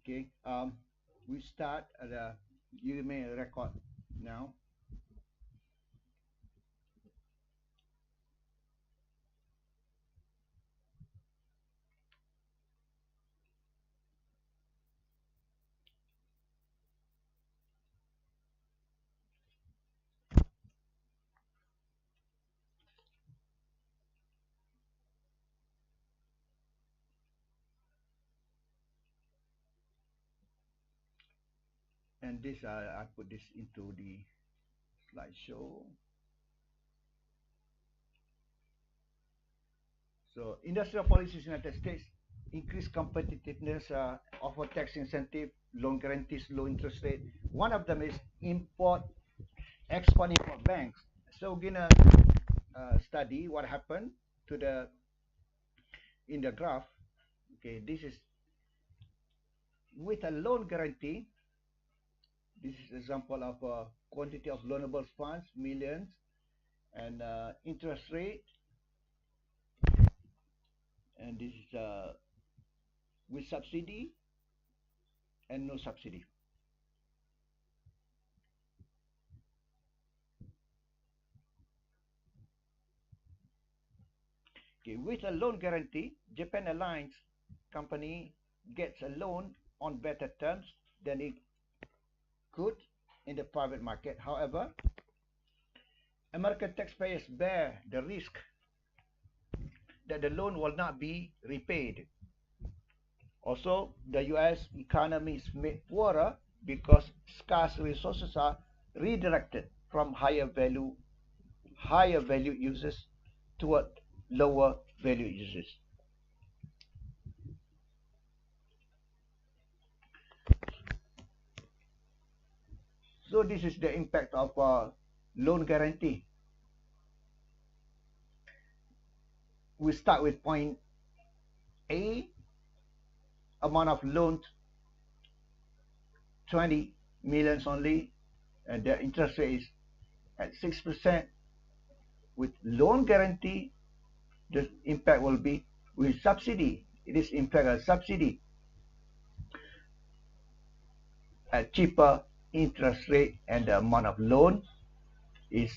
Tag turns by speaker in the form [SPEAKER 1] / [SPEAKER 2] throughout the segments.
[SPEAKER 1] Okay, we start the, you may record now. And this, I put this into the slideshow. So industrial policies in the United States increase competitiveness, offer tax incentive, loan guarantees, low interest rate. One of them is export import banks. So we're gonna study what happened to the in the graph. Okay, this is with a loan guarantee. This is example of a quantity of loanable funds, millions, and interest rate. And this is with subsidy and no subsidy. Okay, with a loan guarantee, Japan Airlines company gets a loan on better terms than it could in the private market. However, American taxpayers bear the risk that the loan will not be repaid. Also, the US economy is made poorer because scarce resources are redirected from higher value users toward lower value users. So this is the impact of loan guarantee. We start with point A, amount of loans 20 millions only, and the interest rate is at 6%. With loan guarantee, the impact will be with subsidy. It is in fact a subsidy at cheaper interest rate, and the amount of loan is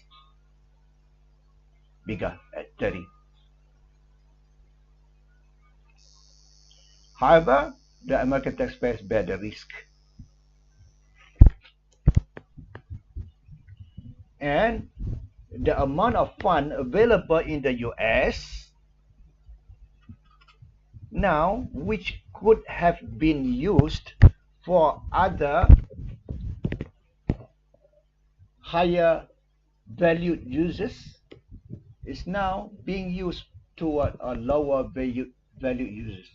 [SPEAKER 1] bigger at 30. However, the American taxpayers bear the risk. And the amount of fund available in the US now, which could have been used for other higher valued users, is now being used toward a lower value users,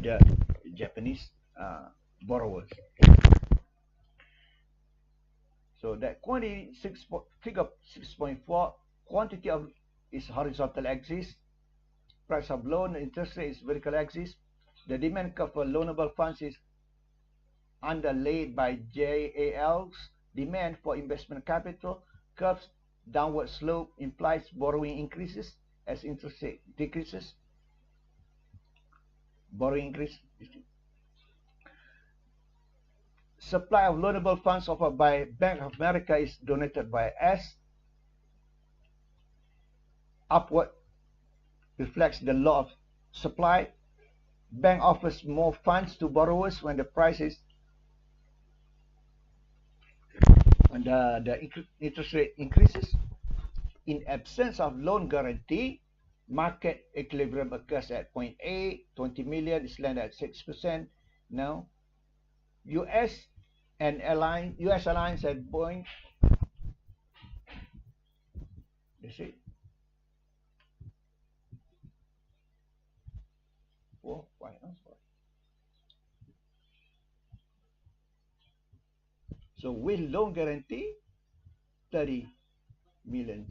[SPEAKER 1] the Japanese borrowers. So that quantity figure 6.4, quantity of is horizontal axis, price of loan, interest rate is vertical axis. The demand curve for loanable funds is underlaid by JAL's demand for investment capital. Curves downward slope implies borrowing increases as interest rate decreases. Borrowing increase. Supply of loanable funds offered by Bank of America is donated by S. Upward reflects the law of supply. Bank offers more funds to borrowers when the price is when the interest rate increases. In absence of loan guarantee, market equilibrium occurs at point A. 20 million is landed at 6%. Now, US Airlines at Boeing. You see? Oh, why not? So with loan guarantee, 30 million.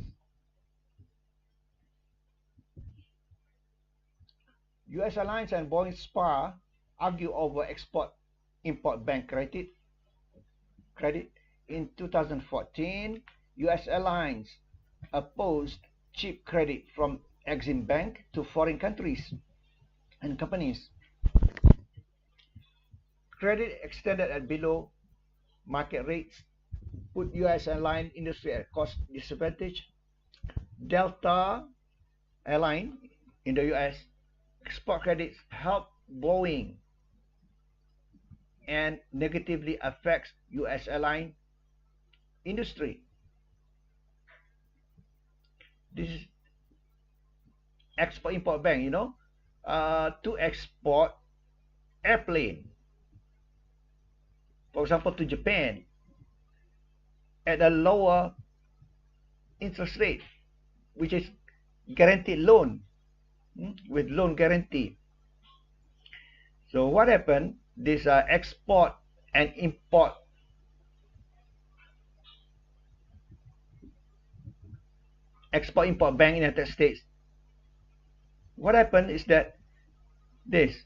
[SPEAKER 1] US Airlines and Boeing SPA argue over export-import bank credit. In 2014, US Airlines opposed cheap credit from Exim Bank to foreign countries and companies. credit extended at below market rates, put U.S. airline industry at cost disadvantage. Delta Airline in the U.S. export credits help Boeing and negatively affects U.S. airline industry. This is Export-Import Bank, to export airplane, for example, to Japan at a lower interest rate, which is guaranteed loan, with loan guarantee. So what happened? This export and import Export-Import Bank in the United States. What happened is that this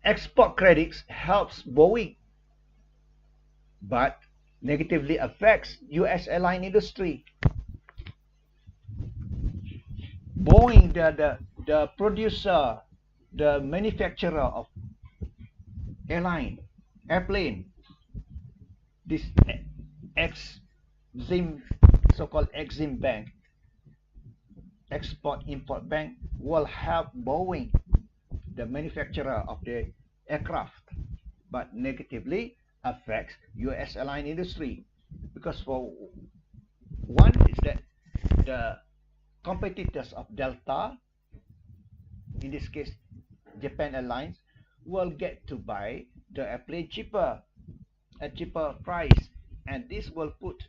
[SPEAKER 1] export credits helps Boeing, but negatively affects U.S. airline industry. Boeing, the producer, the manufacturer of airplane, this EXIM, so-called EXIM Bank, Export-Import Bank, will help Boeing, the manufacturer of the aircraft, but negatively affects U.S. airline industry, because for one is that the competitors of Delta, in this case Japan Airlines, will get to buy the airplane cheaper, at cheaper price, and this will put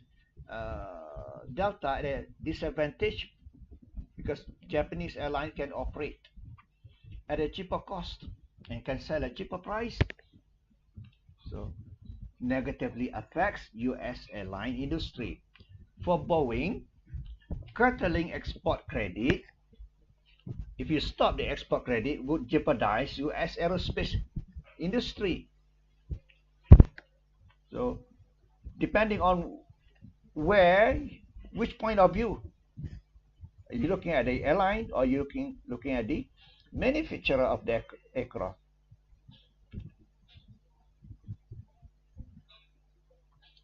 [SPEAKER 1] Delta at a disadvantage, because Japanese airline can operate at a cheaper cost and can sell at cheaper price. So negatively affects U.S. airline industry. For Boeing, curtailing export credit, if you stop the export credit, would jeopardize U.S. aerospace industry. So depending on which point of view, are you looking at the airline, or are you looking at the manufacturer of the aircraft?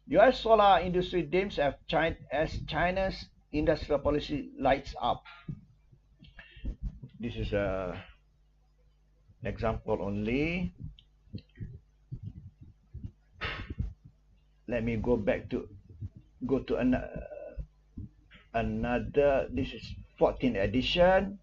[SPEAKER 1] U.S. solar industry dims as China's industrial policy lights up. This is a example only. Let me go to another. This is 14th edition.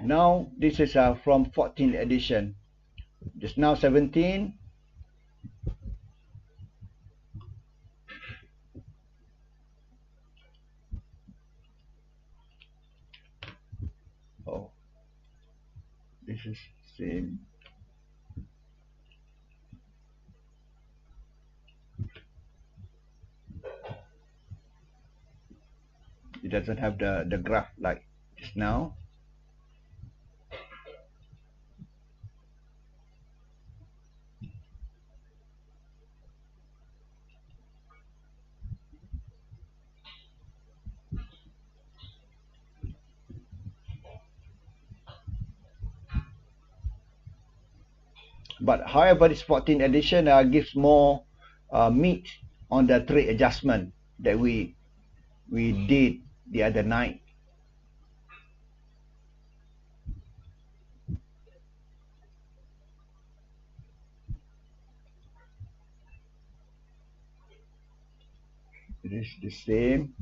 [SPEAKER 1] Now this is from 14th edition. Just now 17. Oh, this is same. It doesn't have the graph like just now. But however, this 14th edition gives more meat on the trade adjustment that we did the other night. It is the same.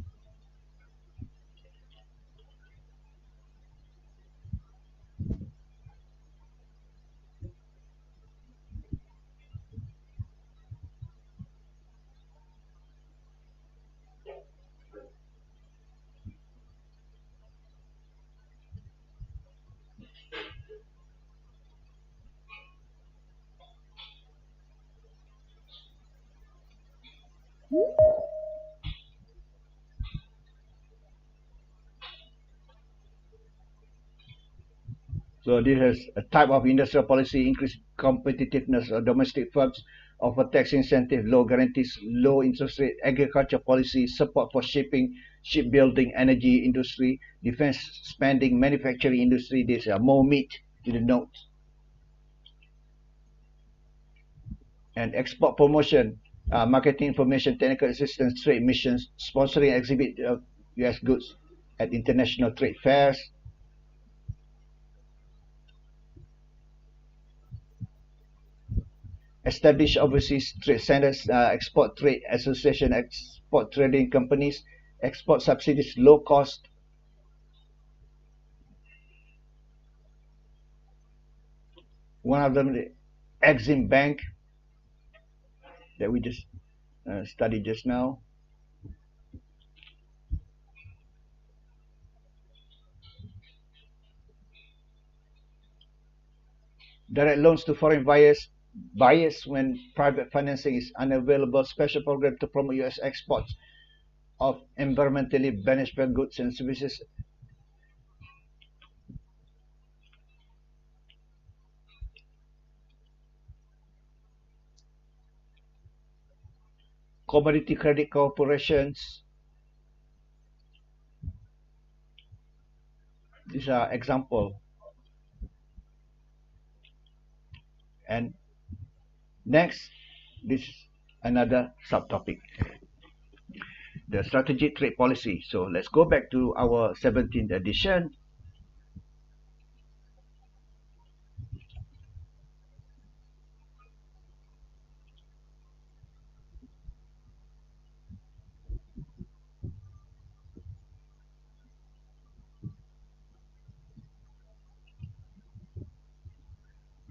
[SPEAKER 1] So this is a type of industrial policy: increase competitiveness of domestic firms, offer tax incentive, low guarantees, low interest rate, agriculture policy, support for shipping, shipbuilding, energy industry, defense spending, manufacturing industry. These are more meat to the notes. And export promotion, marketing information, technical assistance, trade missions, sponsoring exhibit of U.S. goods at international trade fairs. Establish overseas trade centers, export trade association, export trading companies, export subsidies, low cost. One of them, the Exim Bank, that we just studied just now. Direct loans to foreign buyers when private financing is unavailable. Special program to promote U.S. exports of environmentally beneficial goods and services. Commodity credit corporations. These are examples. And next, this is another subtopic, the strategic trade policy. So let's go back to our 17th edition.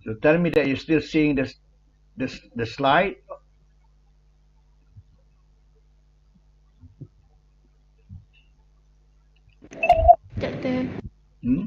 [SPEAKER 1] So tell me that you're still seeing the slide. Hmm?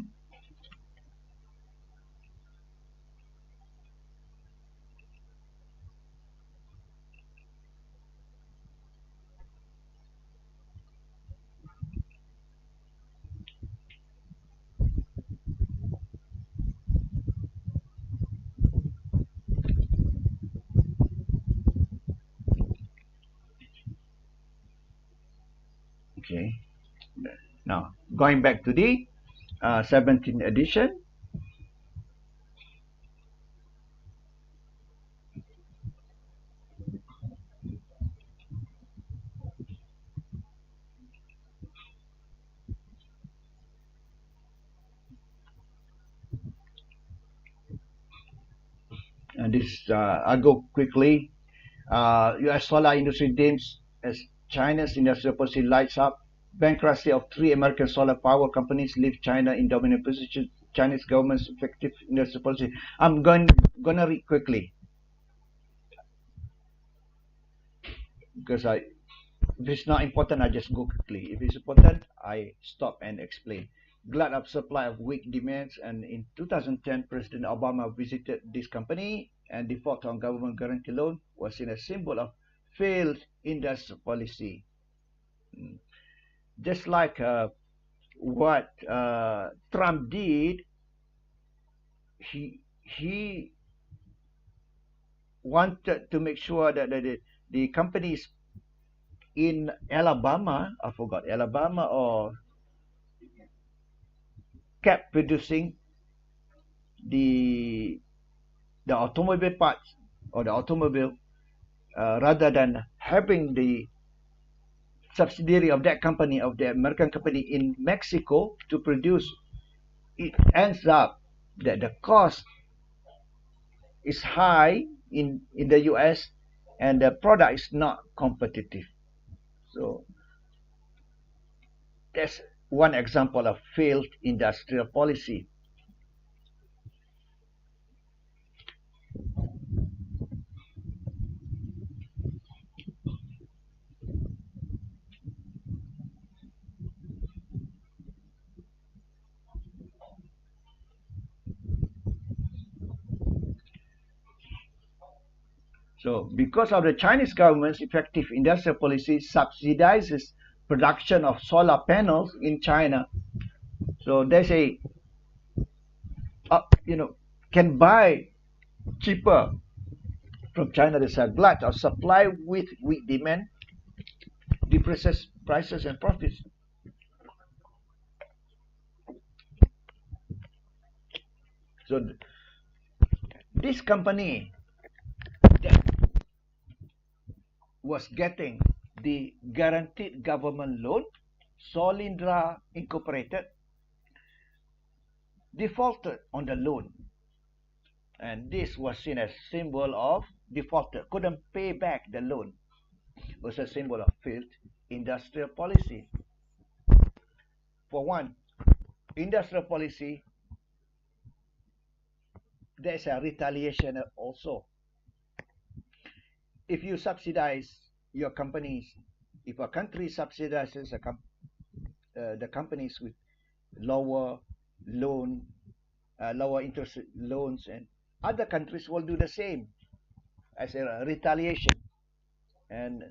[SPEAKER 1] Okay. Now, going back to the 17th edition. And this, I'll go quickly. U.S. solar industry deems as China's industrial policy lights up. Bankruptcy of 3 American solar power companies leave China in dominant position. Chinese government's effective industrial policy. I'm gonna read quickly because if it's not important, I just go quickly. If it's important, I stop and explain. Glut of supply of weak demands, and in 2010, President Obama visited this company, and default on government guarantee loan was seen as a symbol of failed industrial policy. Just like what Trump did, he wanted to make sure that the companies in Alabama, I forgot, Alabama or kept producing the automobile parts or the automobile rather than having the subsidiary of that company, of the American company in Mexico to produce. It ends up that the cost is high in the US and the product is not competitive. So that's one example of failed industrial policy. So because of the Chinese government's effective industrial policy subsidizes production of solar panels in China. So they say, can buy cheaper from China. They say glut of supply with weak demand depresses prices and profits. So this company that was getting the guaranteed government loan, Solindra Incorporated, defaulted on the loan, and this was seen as symbol of defaulter, couldn't pay back the loan. It was a symbol of failed industrial policy. For one, industrial policy, there's a retaliation also. If you subsidize your companies, if a country subsidizes the companies with lower interest loans, and other countries will do the same as a retaliation, and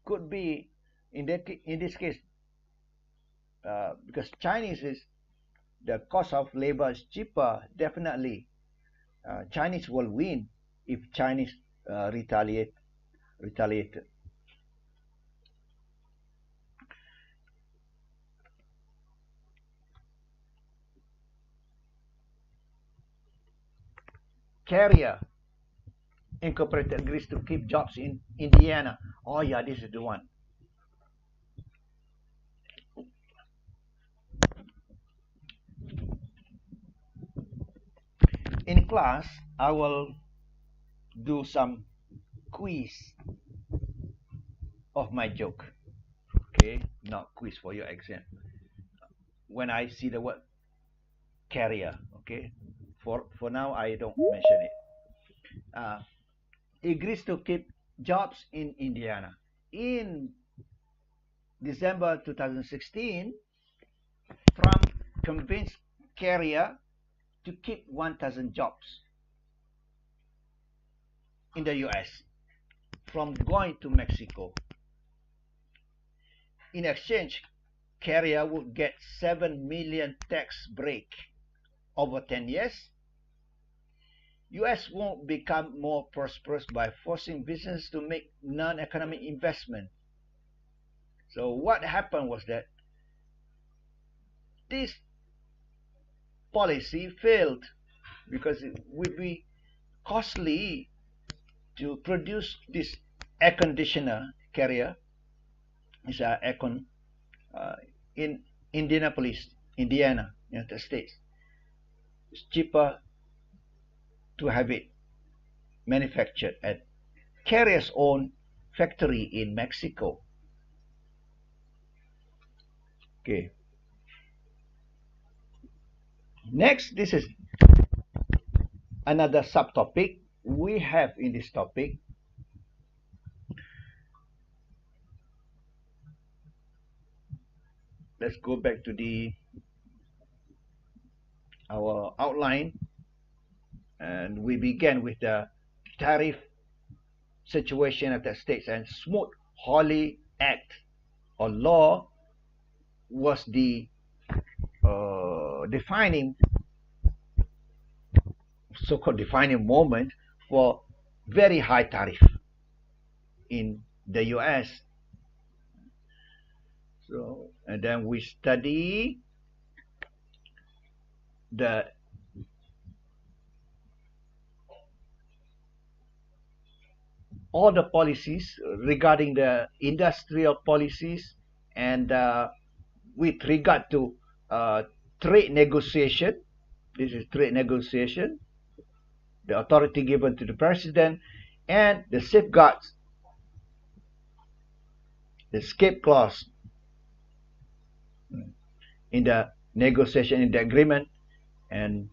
[SPEAKER 1] could be in this case because Chinese is the cost of labor is cheaper. Definitely, Chinese will win if Chinese retaliated. Carrier Incorporated agrees to keep jobs in Indiana. Oh yeah, this is the one. In class, I will do some quiz of my joke. Okay, not quiz for your exam. When I see the word carrier, okay. For now, I don't mention it. Agrees to keep jobs in Indiana. In December 2016, Trump convinced Carrier to keep 1,000 jobs in the US from going to Mexico. In exchange, Carrier would get $7 million tax break over 10 years. US won't become more prosperous by forcing business to make non-economic investment. So what happened was that this policy failed because it would be costly to produce this air conditioner Carrier. It's an aircon in Indianapolis, Indiana, United States. It's cheaper to have it manufactured at Carrier's own factory in Mexico. Okay. Next, this is another subtopic we have in this topic. Let's go back to our outline, and we began with the tariff situation of the states, and Smoot-Hawley Act or law was the so-called defining moment for very high tariff in the US. So, and then we study all the policies regarding the industrial policies, and with regard to trade negotiation. This is trade negotiation, the authority given to the president, and the safeguards, the escape clause in the negotiation, in the agreement. And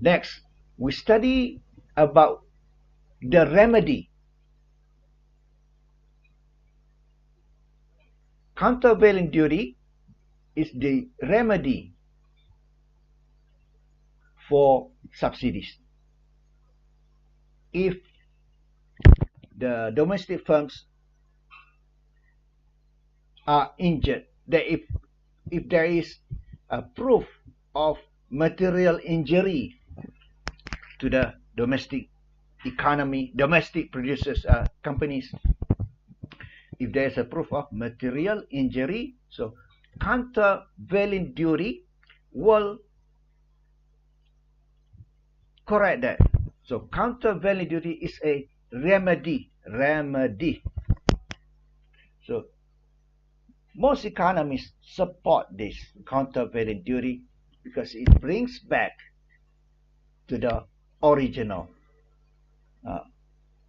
[SPEAKER 1] next, we study about the remedy. Countervailing duty is the remedy for subsidies. if the domestic firms are injured, that if there is a proof of material injury to the domestic economy, domestic producers, companies, if there is a proof of material injury, so countervailing duty will correct that. So countervailing duty is a remedy. So most economists support this countervailing duty because it brings back to the original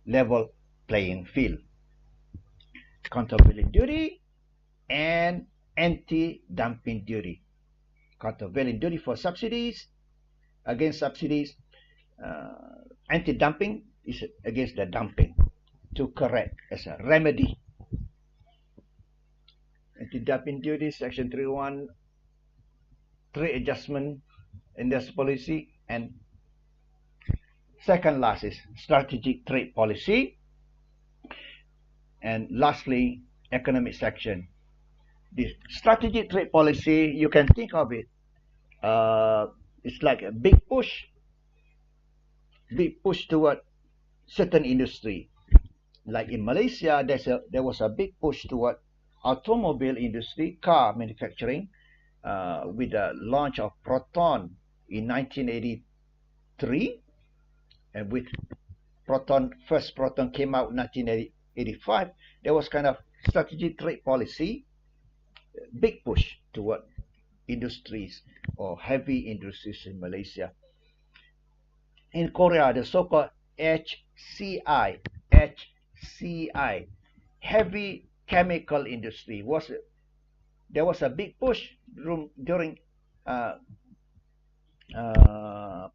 [SPEAKER 1] level playing field. Countervailing duty and anti-dumping duty. Countervailing duty for subsidies, against subsidies. Anti-dumping is against the dumping, to correct as a remedy. Anti-dumping duty, Section 3.1, trade adjustment, industrial policy, and second last is strategic trade policy. And lastly, economic section. This strategic trade policy, you can think of it, it's like a big push toward certain industry. Like in Malaysia, there was a big push toward automobile industry, car manufacturing, with the launch of Proton in 1983, and with first Proton came out in 1985. There was kind of strategic trade policy, big push toward industries or heavy industries in Malaysia. In Korea, the so-called HCI, heavy chemical industry, there was a big push during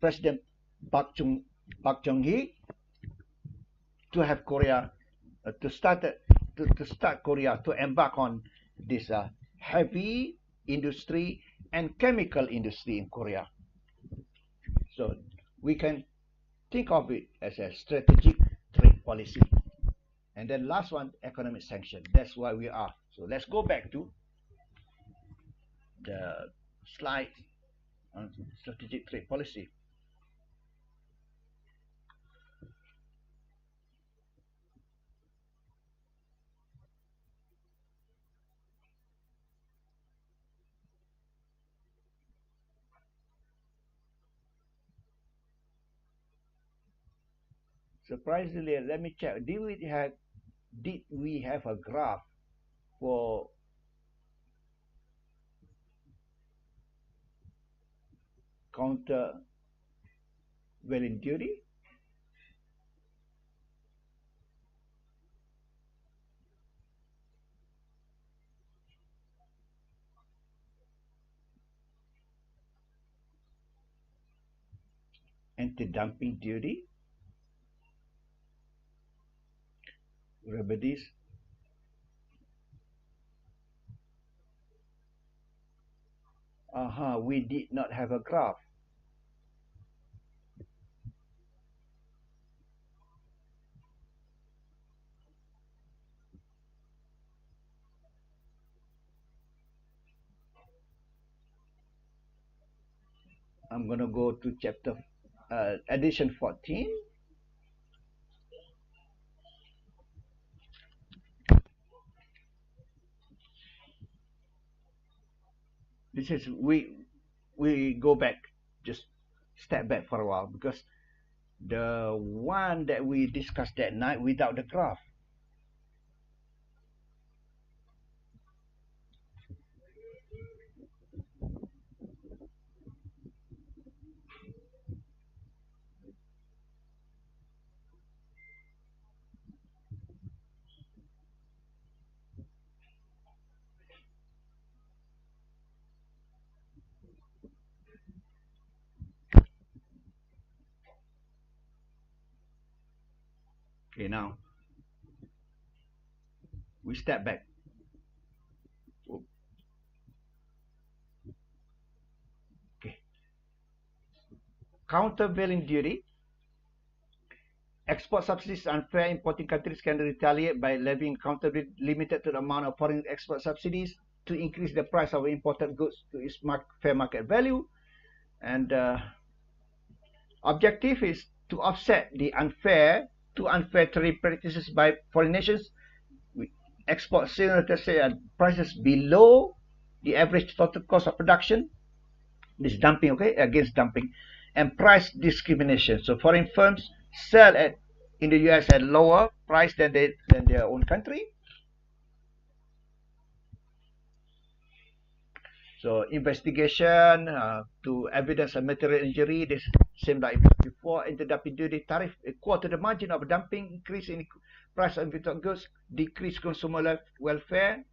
[SPEAKER 1] President Park Chung-hee to have Korea to start Korea to embark on this heavy industry and chemical industry in Korea. So we can think of it as a strategic trade policy. And then last one, economic sanction. That's why we are. So let's go back to the slide on strategic trade policy. Surprisingly, let me check. Did we have a graph for countervailing duty? Anti-dumping duty? Remedies? We did not have a graph. I'm going to go to chapter edition 14. This is we go back, just step back for a while, because the one that we discussed that night without the graph. Okay, now we step back. Okay. Countervailing duty Export subsidies unfair. Importing countries can retaliate by levying countervailing limited to the amount of foreign export subsidies to increase the price of imported goods to its fair market value. And objective is to offset the unfair trade practices by foreign nations. We export sales at prices below the average total cost of production. This is dumping, okay, against dumping. And price discrimination. So foreign firms sell in the US at lower price than their own country. So investigation to evidence of material injury. This same like before. Anti-dumping duty tariff equal to the margin of dumping. Increase in price of imported goods. Decrease consumer welfare.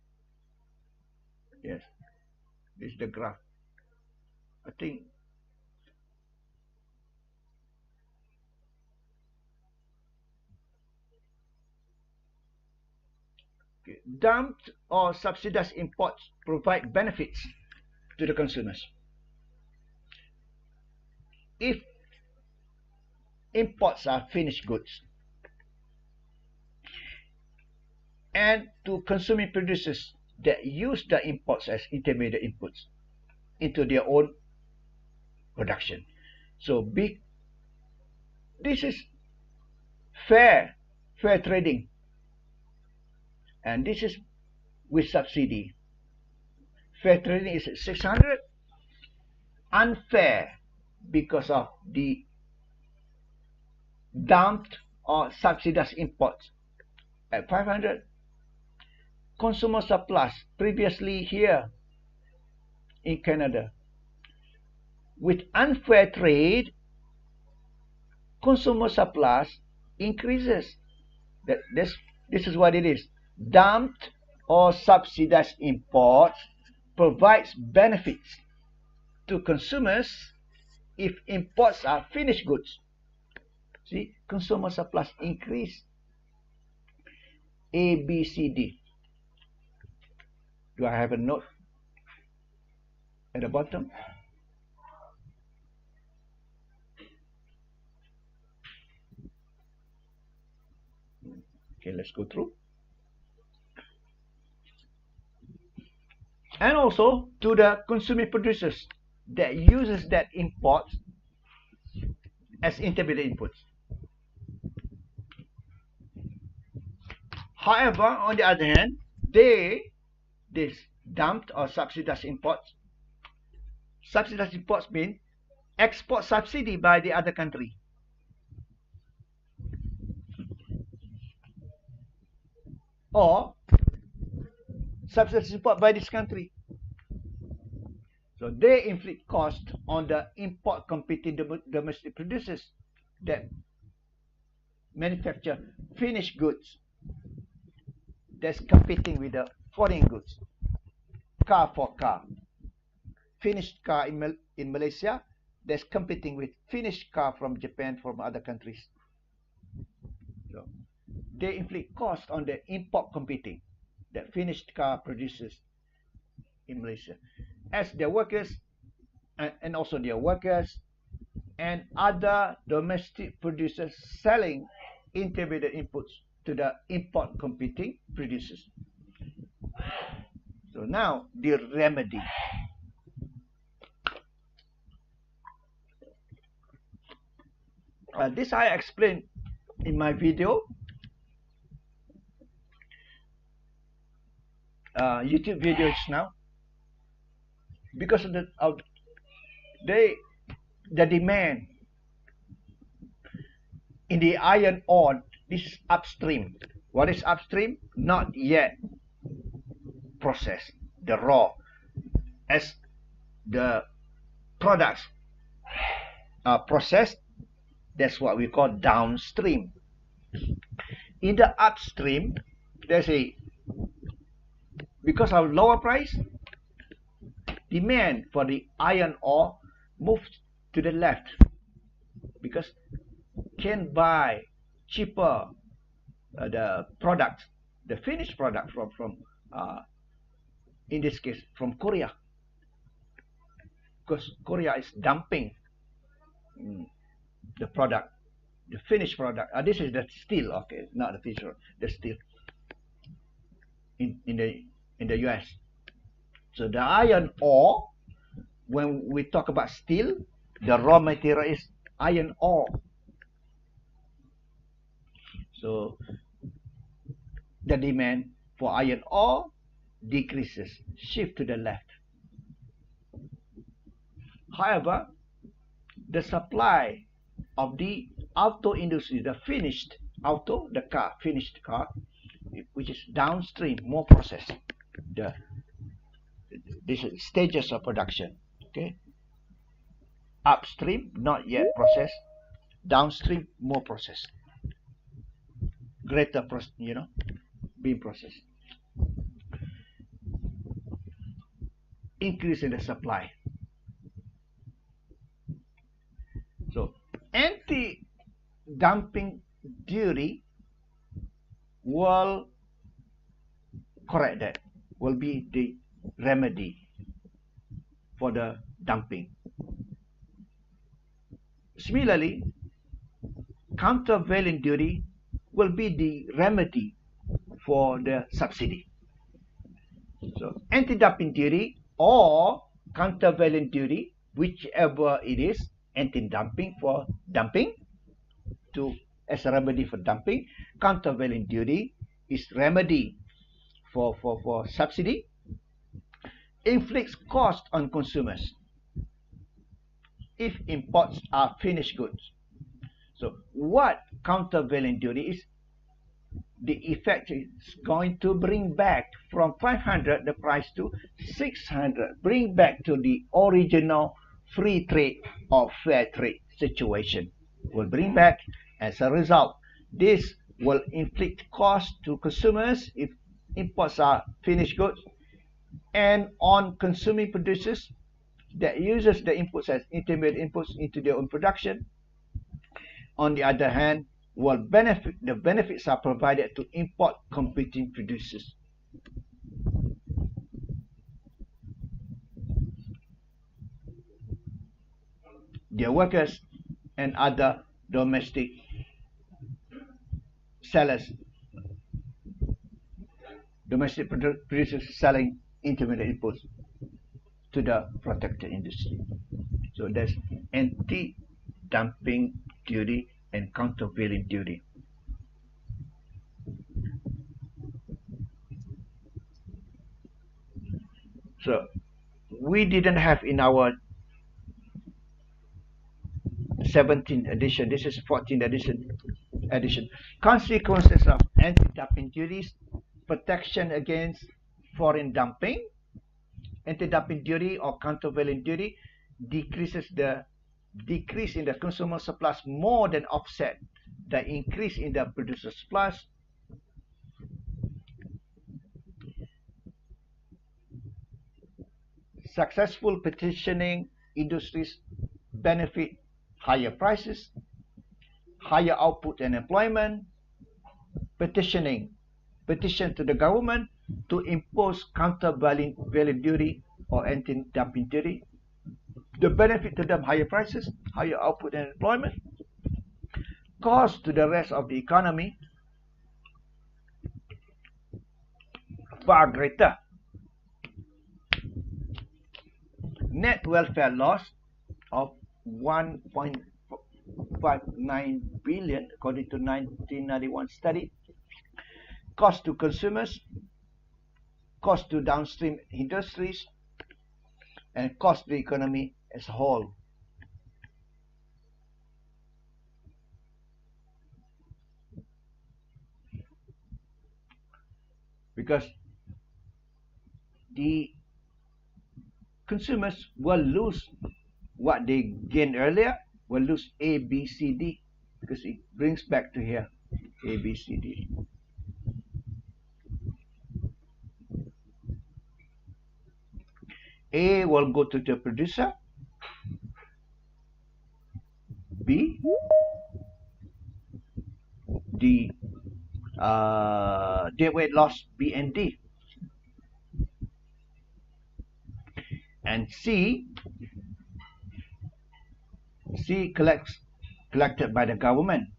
[SPEAKER 1] Yes, this is the graph. I think dumped or subsidized imports provide benefits to the consumers. If imports are finished goods and to consuming producers that use the imports as intermediate inputs into their own production. So this is fair trading. And this is with subsidy. Fair trading is 600. Unfair because of the dumped or subsidized imports at 500. Consumer surplus previously here in Canada. With unfair trade, consumer surplus increases. This is what it is. Dumped or subsidized imports provides benefits to consumers if imports are finished goods. See, consumer surplus increase. A, B, C, D. Do I have a note at the bottom? Okay, let's go through. And also to the consuming producers that uses that import as intermediate inputs. However, on the other hand, this dumped or subsidized imports. Subsidized imports mean export subsidy by the other country. Or subsidized import by this country. So they inflict cost on the import competing domestic producers that manufacture finished goods that's competing with the foreign goods. Car for car. Finished car in Malaysia that's competing with finished car from Japan, from other countries. So they inflict cost on the import competing that finished car producers in Malaysia, as their workers and also their workers and other domestic producers selling intermediate inputs to the import competing producers. So now the remedy. This I explained in my video. YouTube videos now, because of the demand in the iron ore. This is upstream. What is upstream? Not yet processed, the raw. As the products are processed, that's what we call downstream. In the upstream, there's because of lower price, demand for the iron ore moves to the left, because can buy cheaper the product, the finished product from in this case from Korea, because Korea is dumping the product the finished product. This is the steel, okay, not the finished product, the steel in the US. So the iron ore, when we talk about steel, the raw material is iron ore. So the demand for iron ore decreases, shift to the left. However, the supply of the auto industry, the finished auto, the car, finished car, which is downstream, more processed. These stages of production, okay? Upstream, not yet processed. Downstream, more processed. Greater, being processed. Increase in the supply. So, anti-dumping duty will correct that, will be the remedy for the dumping. Similarly, countervailing duty will be the remedy for the subsidy. So, anti-dumping duty or countervailing duty, whichever it is, anti-dumping for dumping, as a remedy for dumping. Countervailing duty is remedy for subsidy. Inflicts cost on consumers if imports are finished goods. So what countervailing duty is? The effect is going to bring back from 500 the price to 600, bring back to the original free trade or fair trade situation. Will bring back. As a result, this will inflict cost to consumers if imports are finished goods, and on consuming producers that uses the inputs as intermediate inputs into their own production. On the other hand, the benefits are provided to import competing producers. Their workers and other domestic sellers, domestic producers selling intermediate inputs to the protected industry. So there's anti-dumping duty and countervailing duty. So we didn't have in our 17th edition, this is 14th edition, consequences of anti-dumping duties, protection against foreign dumping. Anti-dumping duty or countervailing duty decreases the decrease in the consumer surplus more than offset the increase in the producer surplus. Successful petitioning industries benefit higher prices, higher output and employment. Petition to the government to impose countervailing duty or anti-dumping duty. The benefit to them, higher prices, higher output and employment. Cost to the rest of the economy, far greater. Net welfare loss of 1.59 billion according to 1991 study. Cost to consumers, cost to downstream industries, and cost to the economy as a whole. Because the consumers will lose what they gained earlier, will lose A, B, C, D, because it brings back to here, A, B, C, D. A will go to the producer, B, the deadweight loss B and D, and C collected by the government.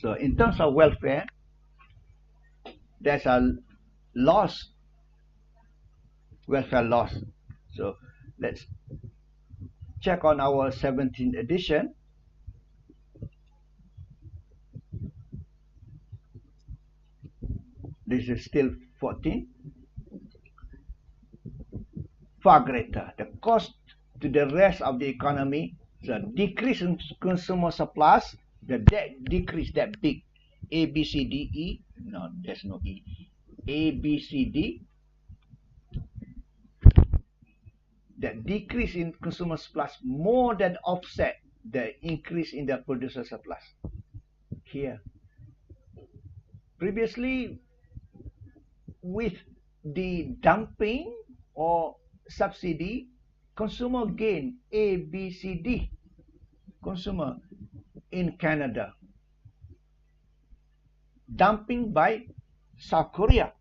[SPEAKER 1] So in terms of welfare, there's a loss, welfare loss. So let's check on our 17th edition. This is still 14. Far greater. The cost to the rest of the economy, the decrease in consumer surplus, the debt decrease that big. A, B, C, D, E. No, there's no E. A, B, C, D. The decrease in consumer surplus more than offset the increase in the producer surplus. Here. Previously, with the dumping or subsidy, consumer gain A, B, C, D. Consumer in Canada. Dumping by South Korea.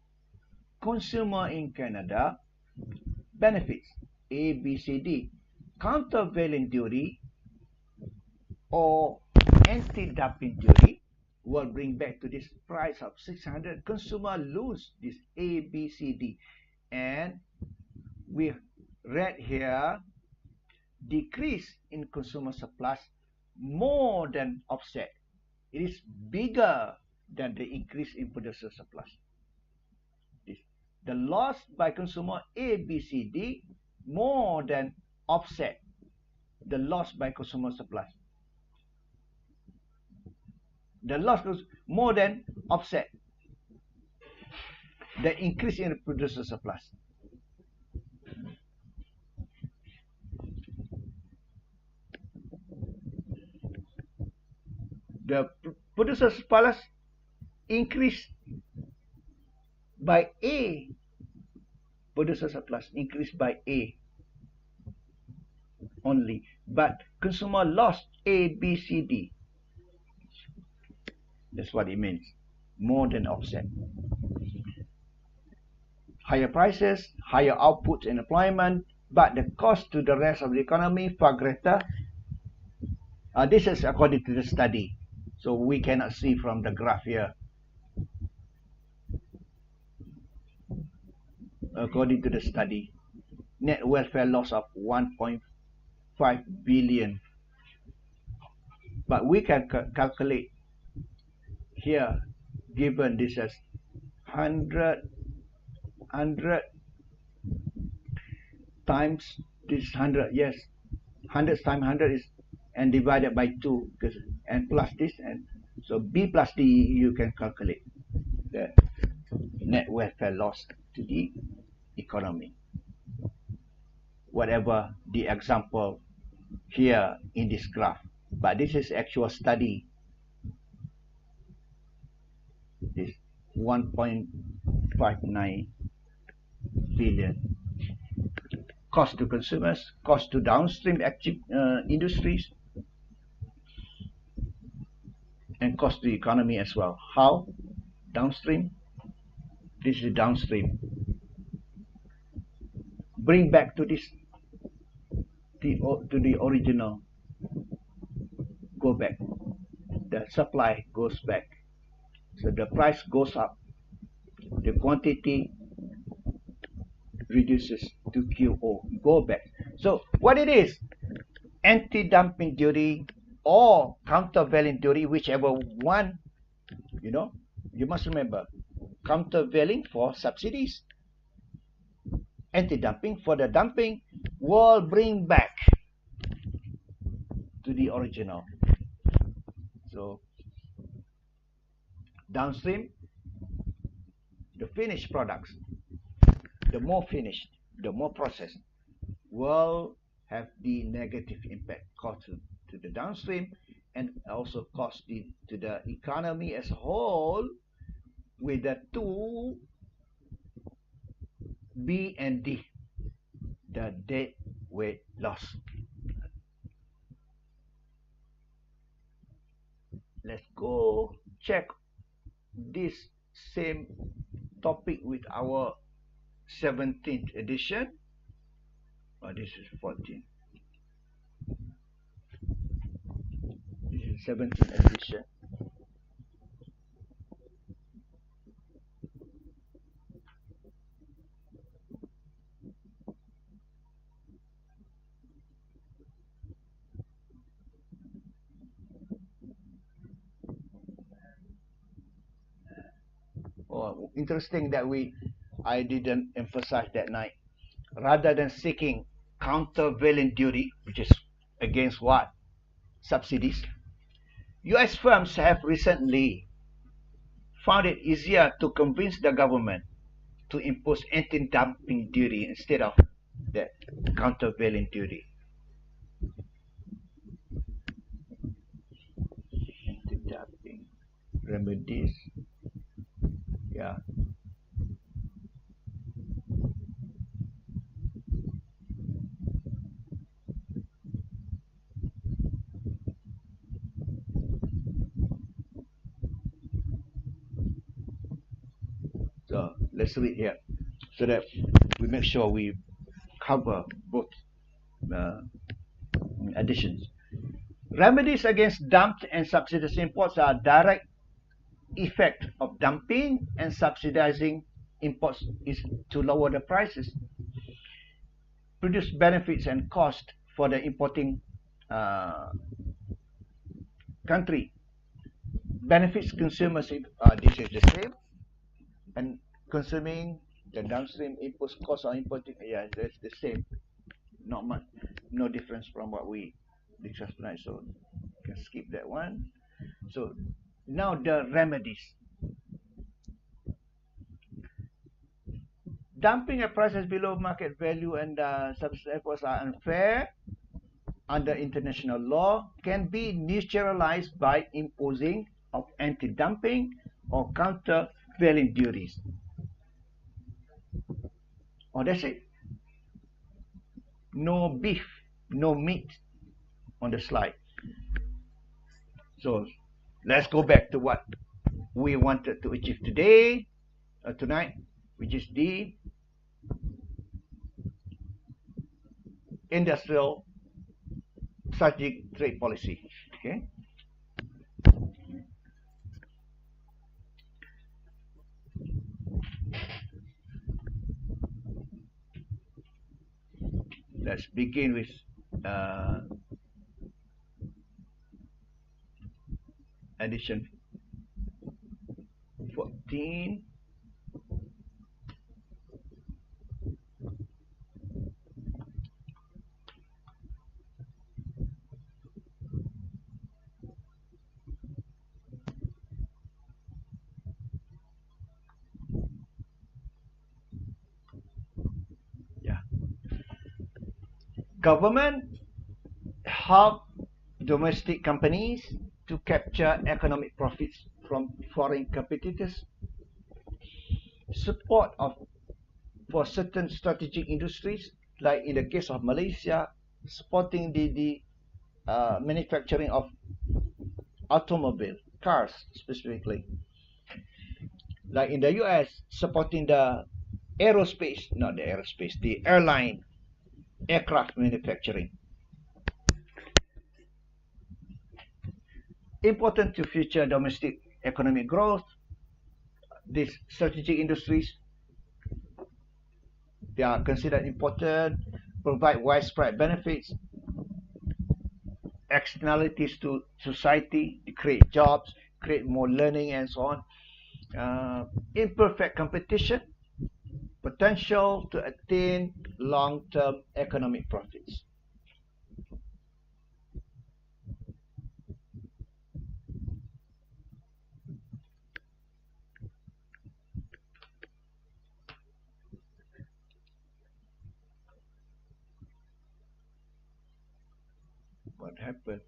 [SPEAKER 1] Consumer in Canada benefits A, B, C, D. Countervailing duty or anti-dumping duty will bring back to this price of 600. Consumer lose this A, B, C, D. And we read here, decrease in consumer surplus more than offset. It is bigger than the increase in producer surplus. The loss by consumer A, B, C, D more than offset the loss by consumer surplus. The loss goes more than offset the increase in the producer surplus. The producer surplus increased by A. Producer surplus increased by A only, but consumer lost A, B, C, D. That's what it means. More than offset. Higher prices, higher output and employment, but the cost to the rest of the economy far greater. This is according to the study. So we cannot see from the graph here. According to the study, net welfare loss of 1.5 billion. But we can calculate here, given this as 100 times this 100, yes, 100 times 100 is, and divided by 2, because and plus this, and so B plus D, you can calculate the net welfare loss to the economy. Whatever the example here in this graph, but this is actual study. This 1.59 billion. Cost to consumers, cost to downstream industries, and cost to the economy as well. How? Downstream. This is downstream. Bring back to this, to the original. Go back. The supply goes back. So the price goes up. The quantity reduces to QO. Go back. So what it is? Anti-dumping duty or countervailing duty, whichever one, you know, you must remember, countervailing for subsidies, anti-dumping for the dumping, will bring back to the original. So downstream, the finished products, the more finished, the more processed, will have the negative impact cost to the downstream, and also cost to the economy as a whole, with the two B and D, the dead weight loss. Let's go check this same topic with our 17th edition. Oh, this is 14. This is 17th edition. interesting that I didn't emphasize that night. Rather than seeking countervailing duty, which is against what? Subsidies. US firms have recently found it easier to convince the government to impose anti-dumping duty instead of the countervailing duty. Anti-dumping remedies. Yeah. So let's read here so that we make sure we cover both additions. Remedies against dumped and subsidized imports are direct effect of dumping and subsidizing imports is to lower the prices, produce benefits and cost for the importing country, benefits consumers. This is the same, and consuming the downstream inputs cost on importing, yeah, that's the same. Not much, no difference from what we discussed tonight. So you can skip that one. So now the remedies. Dumping at prices below market value and subsidized efforts are unfair under international law, can be neutralized by imposing of anti-dumping or countervailing duties. Oh, that's it. No beef, no meat on the slide. So let's go back to what we wanted to achieve tonight, which is the industrial strategic trade policy. Okay. Let's begin with addition 14. Government help domestic companies to capture economic profits from foreign competitors. Support for certain strategic industries, like in the case of Malaysia, supporting the manufacturing of automobile cars specifically. Like in the US, supporting the airline aircraft manufacturing. Important to future domestic economic growth, these strategic industries, they are considered important, provide widespread benefits, externalities to society, create jobs, create more learning and so on. Imperfect competition, potential to attain long-term economic profits. What happened?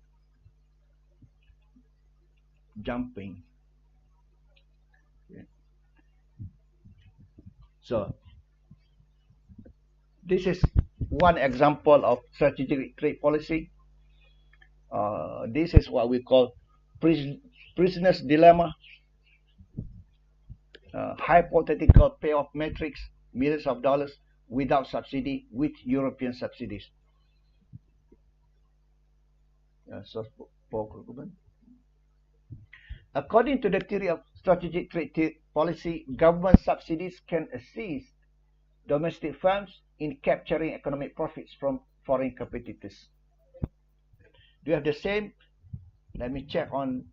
[SPEAKER 1] Jumping. Okay. So this is one example of strategic trade policy. This is what we call prisoner's dilemma. Hypothetical payoff matrix, millions of dollars without subsidy, with European subsidies. According to the theory of strategic trade policy, government subsidies can assist domestic firms in capturing economic profits from foreign competitors. Do you have the same? Let me check on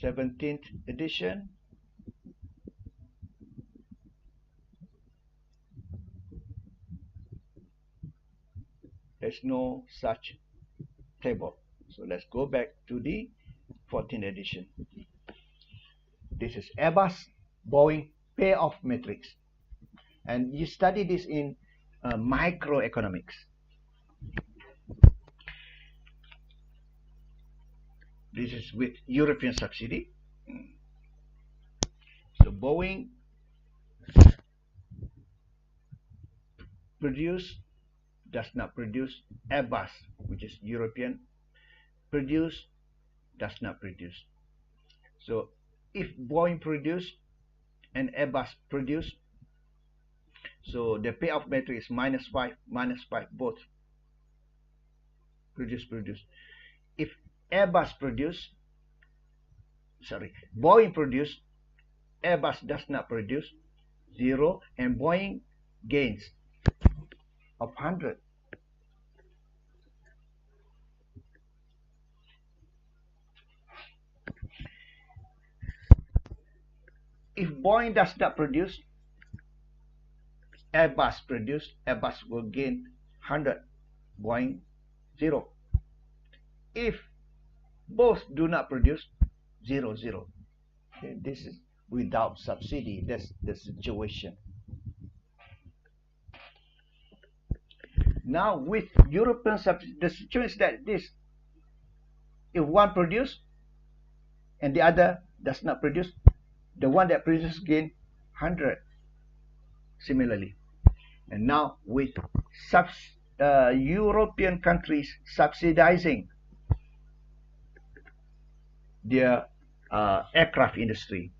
[SPEAKER 1] 17th edition. There's no such table. So let's go back to the 14th edition. This is Airbus Boeing payoff matrix. And you study this in microeconomics. This is with European subsidy. So Boeing does not produce. Airbus, which is European, does not produce. So if Boeing produce and Airbus produce, so the payoff matrix is -5, -5, both produce. If Boeing produce, Airbus does not produce, 0, and Boeing gains of 100. If Boeing does not produce, Airbus produce, Airbus will gain 100, Boeing 0. If both do not produce, 0, 0. Okay, this is without subsidy. That's the situation. Now with European subsidy, the situation is that this: if one produce and the other does not produce, the one that produces gain 100. Similarly, and now with European countries subsidizing their aircraft industry.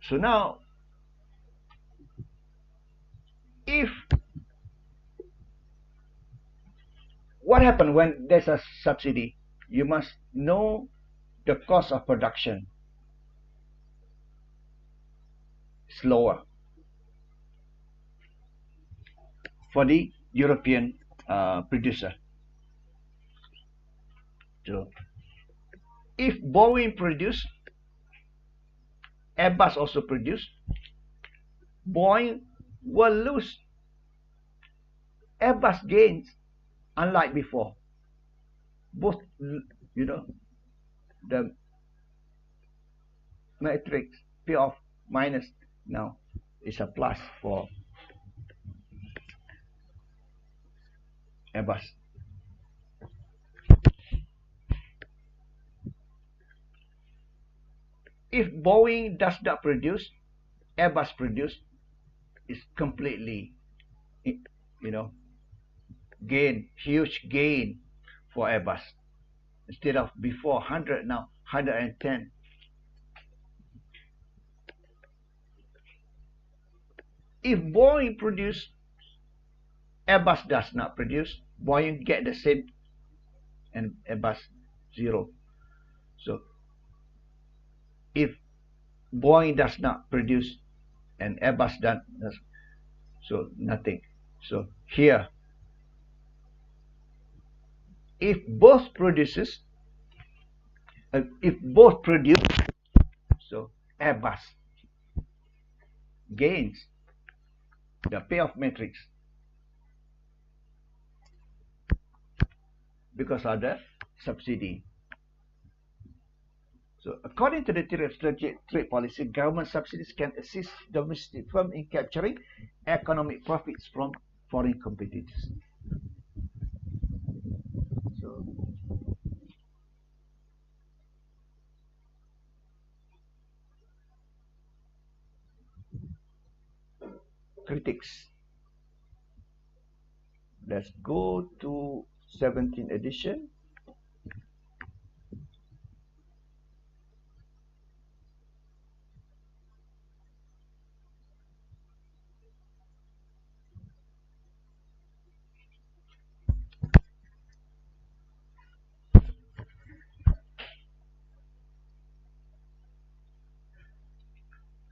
[SPEAKER 1] So now, what happens when there's a subsidy? You must know the cost of production is lower for the European producer. So if Boeing produce, Airbus also produce, Boeing will lose. Airbus gains, unlike before. Both, the matrix payoff minus now is a plus for Airbus. If Boeing does not produce, Airbus produce, is completely, huge gain for Airbus. Instead of before 100, now 110. If Boeing produce, Airbus does not produce, Boeing get the same and Airbus 0. So if Boeing does not produce and Airbus does, so nothing. So here, if both produce, so Airbus gains the payoff matrix because of the subsidy. So according to the theory of strategic trade policy, government subsidies can assist domestic firms in capturing economic profits from foreign competitors. So critics. Let's go to 17th edition.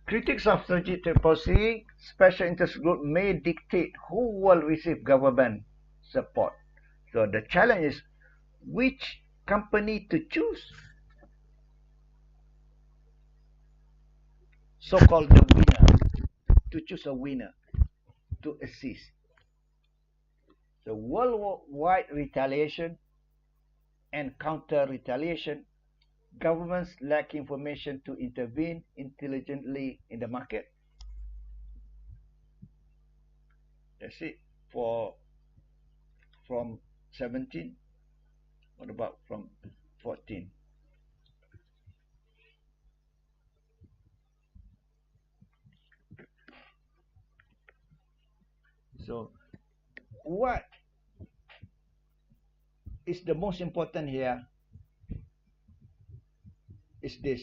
[SPEAKER 1] Critics of strategic trade policy, special interest group may dictate who will receive government support. So the challenge is which company to choose so-called the winner, to choose a winner to assist. So worldwide retaliation and counter-retaliation, governments lack information to intervene intelligently in the market. That's it from 17. What about from 14? So what is the most important here is this.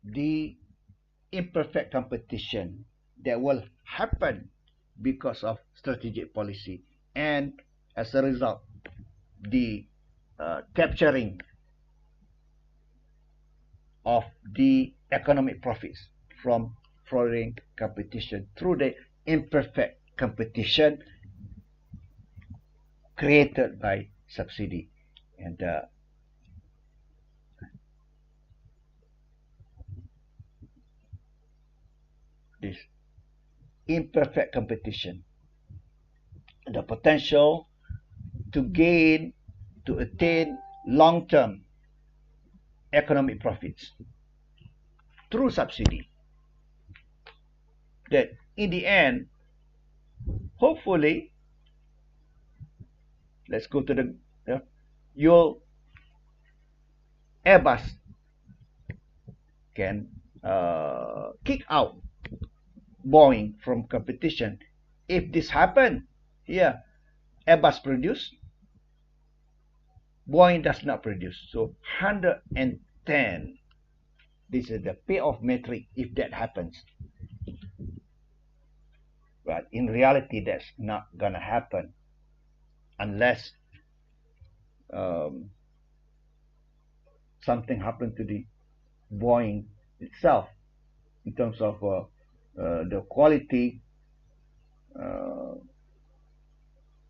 [SPEAKER 1] The imperfect competition that will happen because of strategic policy, and as a result, the capturing of the economic profits from foreign competition through the imperfect competition created by subsidy. And this imperfect competition, the potential to attain long-term economic profits through subsidy, that in the end, hopefully, let's go to the your Airbus can kick out Boeing from competition. If this happen here, Airbus produce, Boeing does not produce. So 110. This is the payoff metric if that happens. But in reality, that's not gonna happen unless something happened to the Boeing itself in terms of the quality.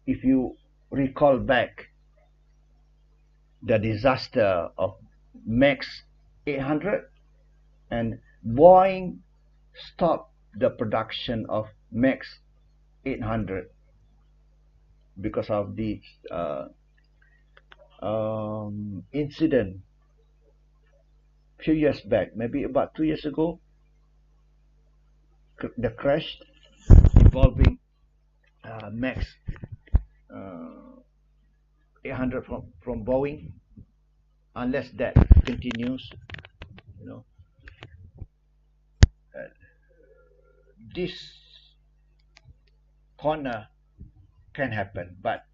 [SPEAKER 1] If you recall back the disaster of Max 800, and Boeing stopped the production of Max 800 because of the incident a few years back, maybe about 2 years ago, the crash involving Max 800 from Boeing. Unless that continues, this corner can happen, but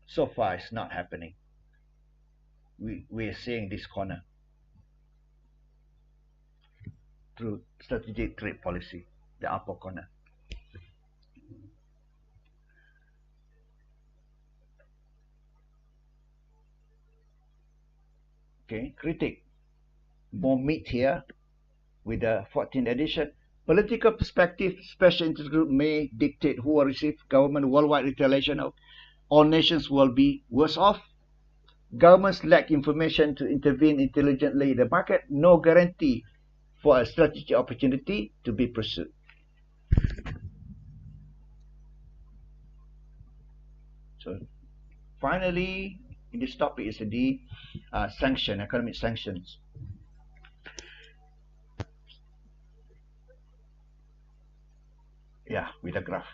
[SPEAKER 1] so far it's not happening. We are seeing this corner through strategic trade policy, the upper corner. Okay, critic. More meat here with the 14th edition. Political perspective, special interest group may dictate who will receive government worldwide retaliation. All nations will be worse off. Governments lack information to intervene intelligently in the market. No guarantee for a strategic opportunity to be pursued. So finally, in this topic is the sanction, economic sanctions. Yeah, with a graph.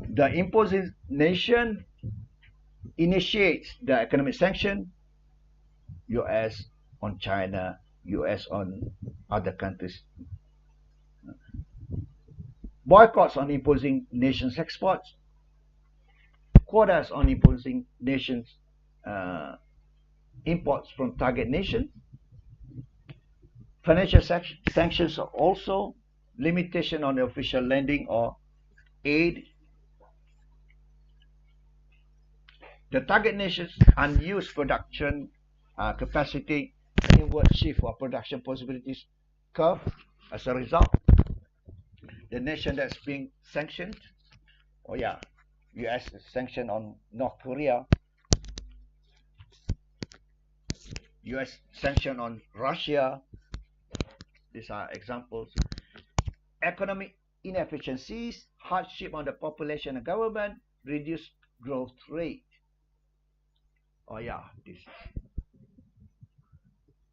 [SPEAKER 1] The imposing nation initiates the economic sanction, US on China, US on other countries. Boycotts on imposing nations' exports, quotas on imposing nations' imports from target nations. Financial sanctions are also limitation on the official lending or aid. The target nation's unused production capacity, inward shift of production possibilities curve. As a result, the nation that's being sanctioned, oh yeah, US sanction on North Korea, US sanction on Russia, these are examples. Economic inefficiencies, hardship on the population and government, reduced growth rate. Oh yeah, this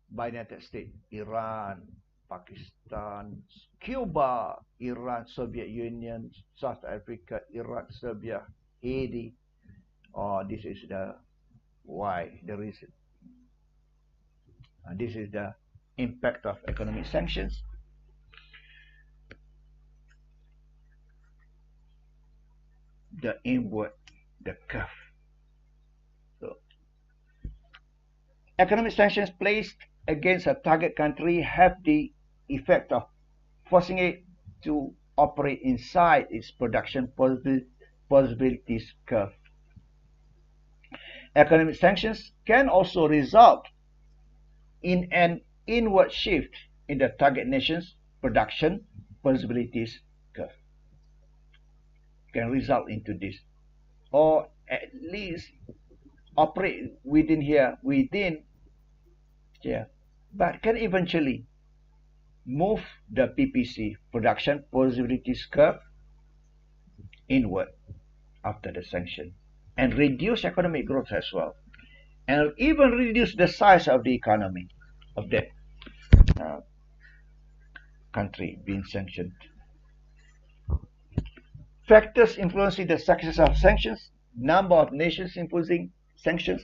[SPEAKER 1] by United States, Iran, Pakistan, Cuba, Iran, Soviet Union, South Africa, Iraq, Serbia, Haiti. Oh, this is the why, the reason. This is the impact of economic sanctions. The inward, the curve. So, economic sanctions placed against a target country have the effect of forcing it to operate inside its production possibilities curve. Economic sanctions can also result in an inward shift in the target nation's production possibilities curve. Can result into this, or at least operate within here, but can eventually move the PPC production possibilities curve inward after the sanction and reduce economic growth as well, and even reduce the size of the economy of that country being sanctioned. Factors influencing the success of sanctions: number of nations imposing sanctions.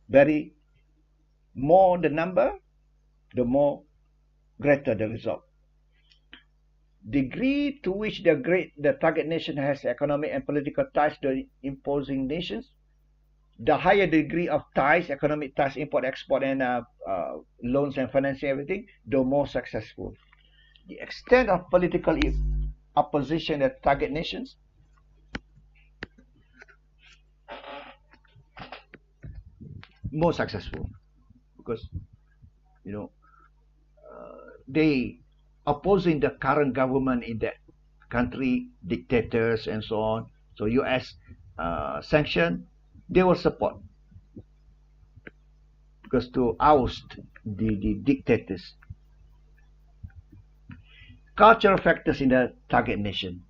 [SPEAKER 1] Very more the number, the more greater the result. Degree to which the target nation has economic and political ties to the imposing nations. The higher degree of ties, economic ties, import, export, and loans and financing, everything, the more successful. The extent of political opposition at target nations, more successful, because they opposing the current government in that country, dictators and so on. So US sanction, they will support, because to oust the dictators. Cultural factors in the target nation.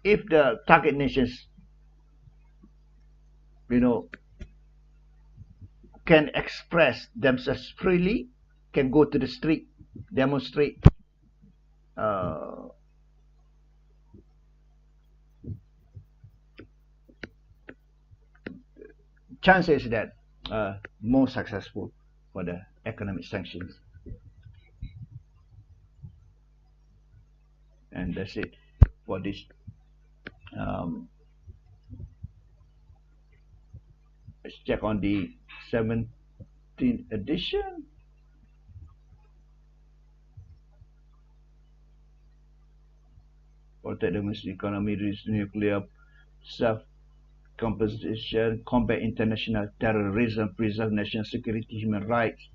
[SPEAKER 1] If the target nations, can express themselves freely, can go to the street, demonstrate, chances that more successful for the economic sanctions. And that's it for this let's check on the 17th edition. Protect domestic economy, reduce nuclear self-composition, combat international terrorism, preserve national security, human rights,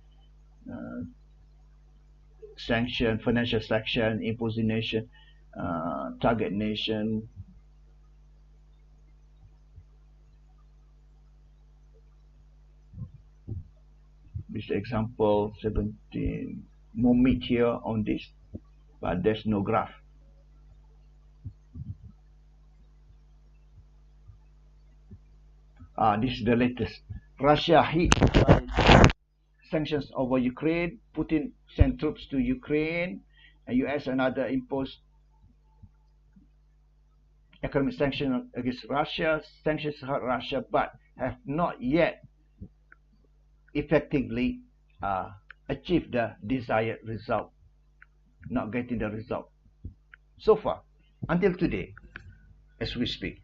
[SPEAKER 1] sanction, financial sanction, imposing nation, target nation. This example 17, more meat here on this, but there's no graph. This is the latest. Russia hit by sanctions over Ukraine. Putin sent troops to Ukraine, and US and other imposed economic sanctions against Russia. Sanctions hurt Russia, but have not yet effectively achieved the desired result. Not getting the result so far until today, as we speak.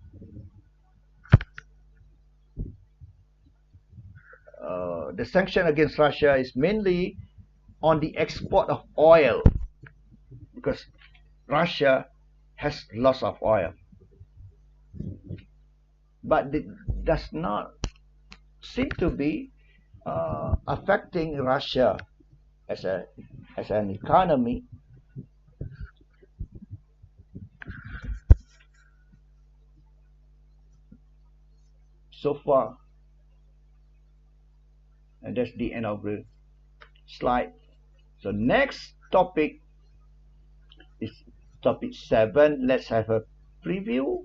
[SPEAKER 1] The sanction against Russia is mainly on the export of oil because Russia has lots of oil, but it does not seem to be affecting Russia as an economy. So far, and that's the end of the slide. So next topic is topic 7. Let's have a preview.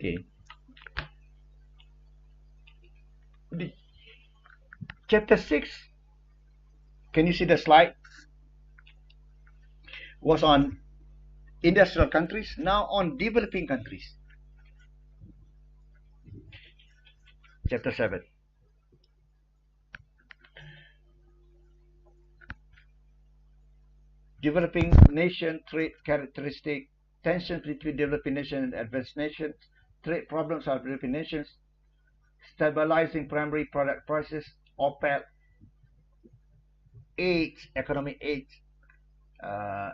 [SPEAKER 1] Okay. Chapter 6, can you see the slide? Was on industrial countries, now on developing countries. Chapter 7. Developing nation trade characteristic, tensions between developing nations and advanced nations, trade problems of developing nations, stabilizing primary product prices, OPEC, AIDS, economic AIDS,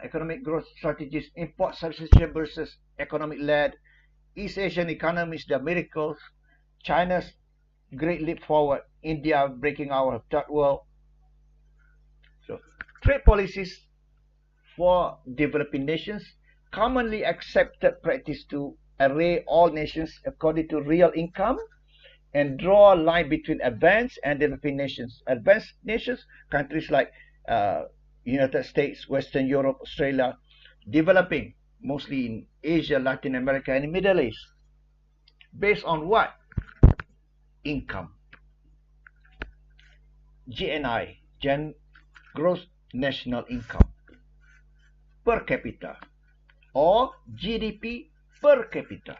[SPEAKER 1] economic growth strategies, import substitution versus economic-led, East Asian economies, the miracles, China's great leap forward, India breaking our third world. So, trade policies for developing nations, commonly accepted practice to array all nations according to real income and draw a line between advanced and developing nations. Advanced nations, countries like United States, Western Europe, Australia, developing mostly in Asia, Latin America, and the Middle East. Based on what? Income. GNI, gross national income, per capita, or GDP per capita.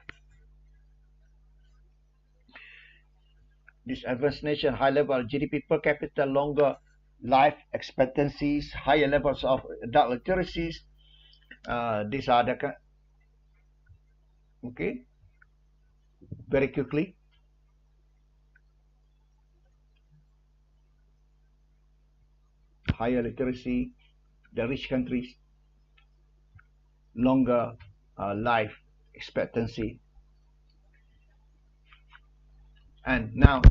[SPEAKER 1] This advanced nation, high level GDP per capita, longer life expectancies, higher levels of adult literacies. These are the okay. Very quickly. Higher literacy, the rich countries, longer life expectancy. And now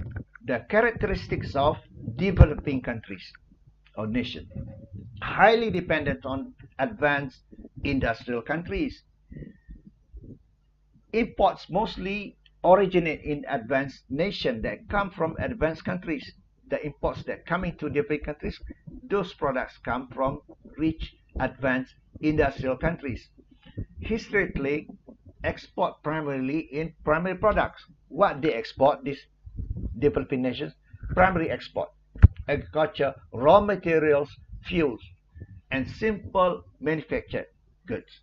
[SPEAKER 1] the characteristics of developing countries or nations, highly dependent on advanced industrial countries. Imports mostly originate in advanced nations that come from advanced countries. The imports that come into developing countries, those products come from rich, advanced industrial countries. Historically, export primarily in primary products. What they export, these developing nations? Primary export, agriculture, raw materials, fuels. and simple manufactured goods.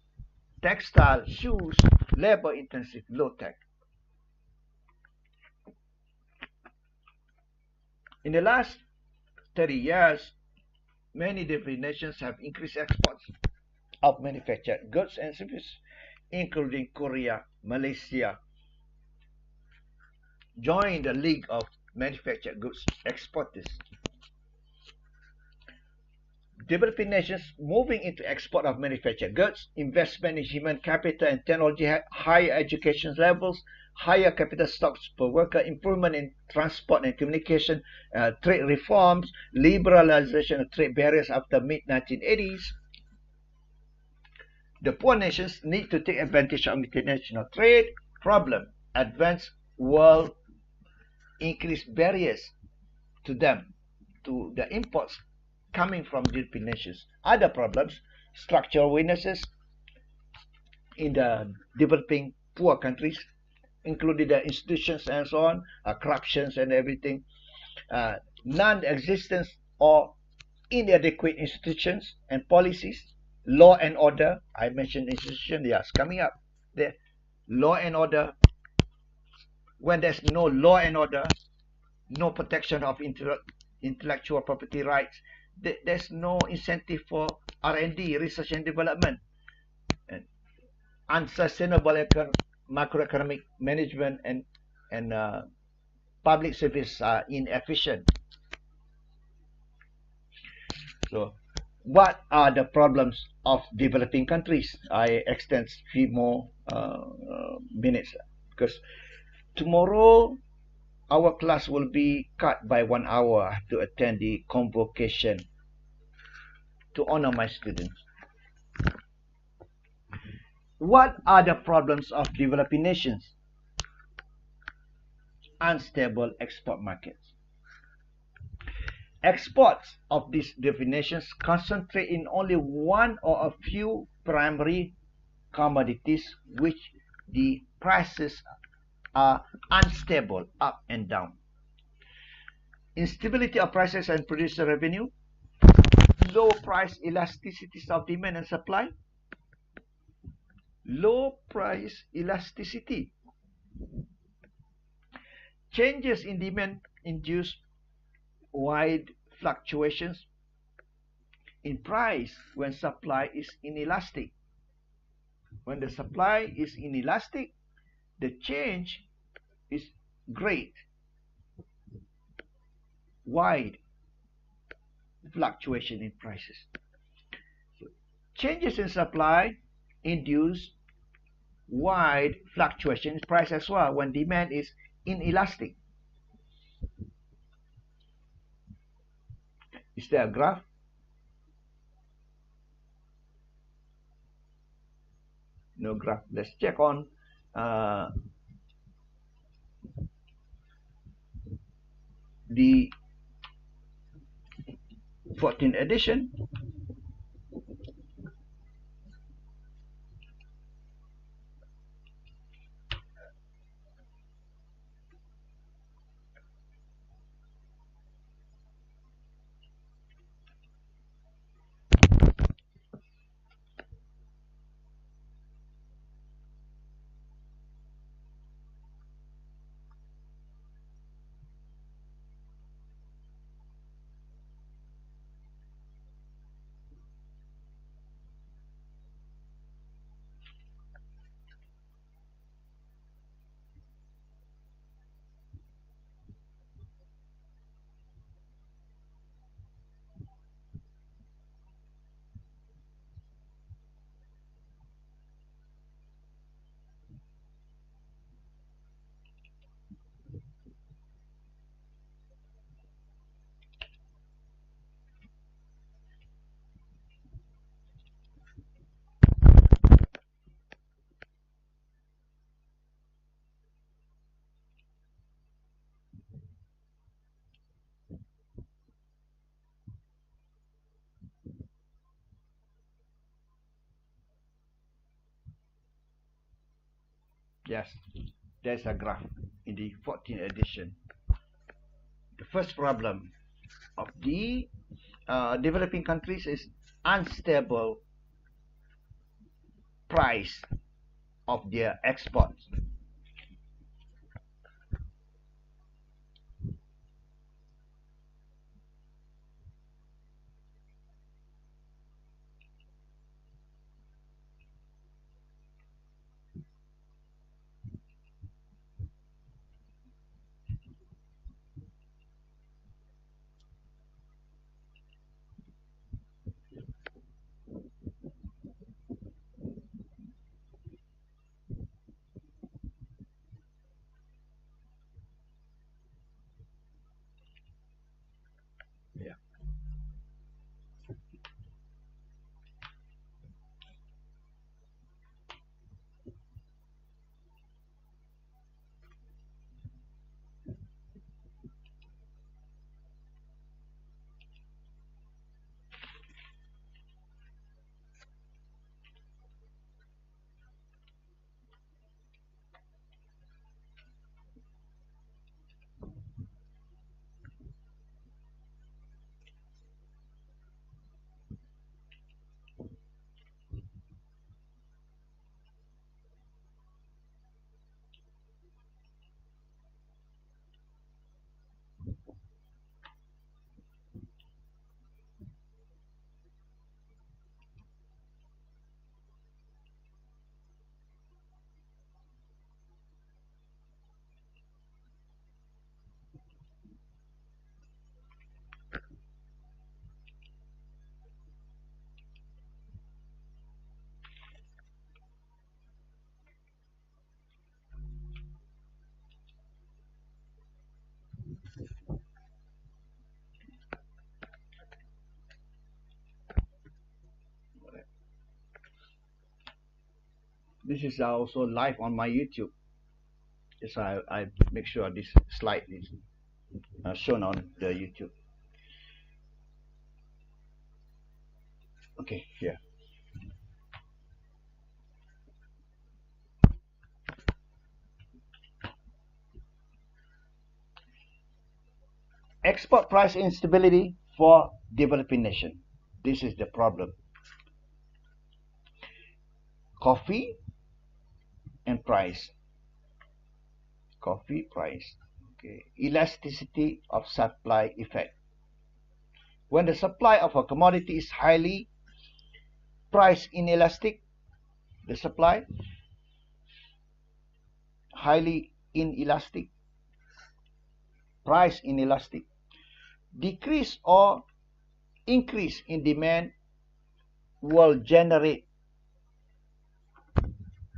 [SPEAKER 1] Textile, shoes, labor-intensive, low-tech. In the last 30 years, many developing nations have increased exports of manufactured goods and services, including Korea, Malaysia, joined the League of Manufactured Goods Exporters. Developing nations moving into export of manufactured goods, investment in human capital and technology, higher education levels, higher capital stocks per worker, improvement in transport and communication, trade reforms, liberalization of trade barriers after mid-1980s. The poor nations need to take advantage of international trade problem. Advanced world increased barriers to them, to the imports coming from developing nations. Other problems, structural weaknesses in the developing poor countries, including the institutions and so on, corruptions and everything, non-existence or inadequate institutions and policies, law and order. I mentioned institution, yes, coming up. The law and order. When there's no law and order, no protection of intellectual property rights, there's no incentive for R&D, research and development. And unsustainable macroeconomic management and public service are inefficient. So, what are the problems of developing countries? I extend a few more minutes because tomorrow our class will be cut by 1 hour. I have to attend the convocation to honor my students. What are the problems of developing nations? Unstable export markets. Exports of these developing nations concentrate in only one or a few primary commodities which the prices are unstable, up and down. Instability of prices and producer revenue, low price elasticities of demand and supply, low price elasticity. Changes in demand induce wide fluctuations in price when supply is inelastic. When the supply is inelastic, the change is great, wide fluctuation in prices. So, changes in supply induce wide fluctuation in price as well when demand is inelastic. Is there a graph? No graph. Let's check on the 14th edition. Yes, there's a graph in the 14th edition. The first problem of the developing countries is unstable price of their exports. Yeah. This is also live on my YouTube. Yes, I make sure this slide is shown on the YouTube. Okay, here. Export price instability for developing nation. This is the problem. Coffee and price. Coffee price. Okay. Elasticity of supply effect. When the supply of a commodity is highly price inelastic, the supply highly inelastic, price inelastic, decrease or increase in demand will generate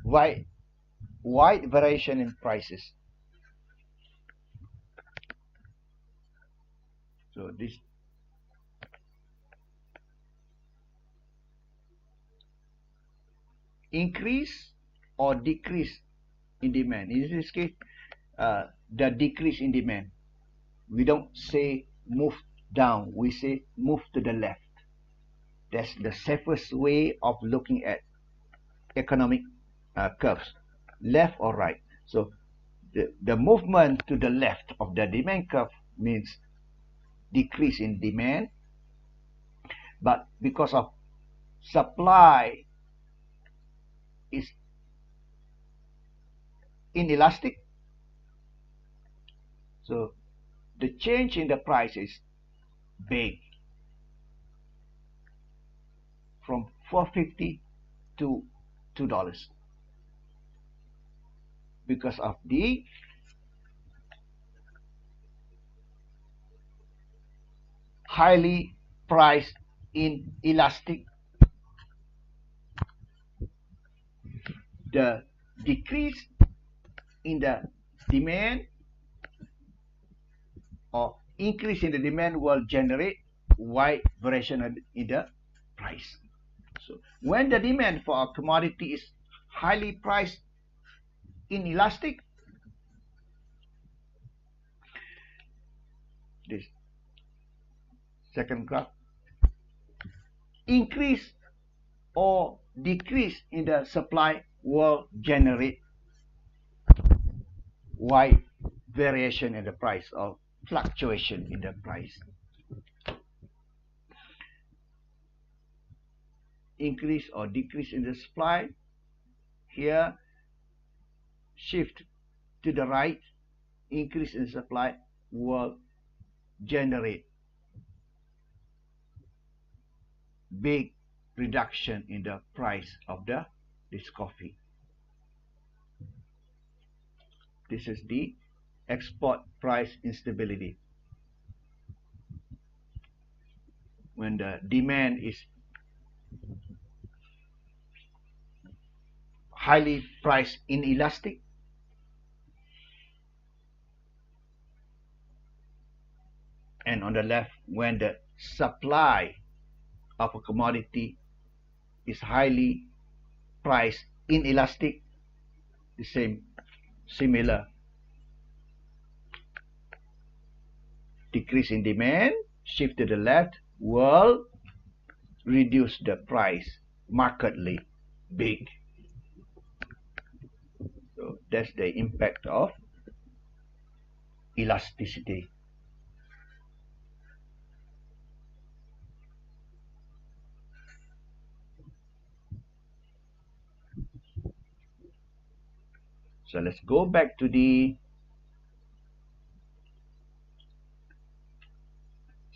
[SPEAKER 1] wide variation in prices. So this increase or decrease in demand. In this case, the decrease in demand. We don't say move down, we say move to the left. That's the safest way of looking at economic curves, left or right. So the movement to the left of the demand curve means decrease in demand, but because of supply is inelastic, so the change in the price is big, from $4.50 to $2, because of the highly priced inelastic. The decrease in the demand or increase in the demand will generate wide variation in the price. So when the demand for a commodity is highly priced inelastic, this second graph, increase or decrease in the supply will generate wide variation in the price or fluctuation in the price. increase or decrease in the supply. Here, shift to the right, increase in supply will generate big reduction in the price of this coffee. This is the export price instability. When the demand is highly price inelastic, and on the left, when the supply of a commodity is highly price inelastic, the similar decrease in demand, shift to the left, will reduce the price markedly big. So that's the impact of elasticity. So let's go back to the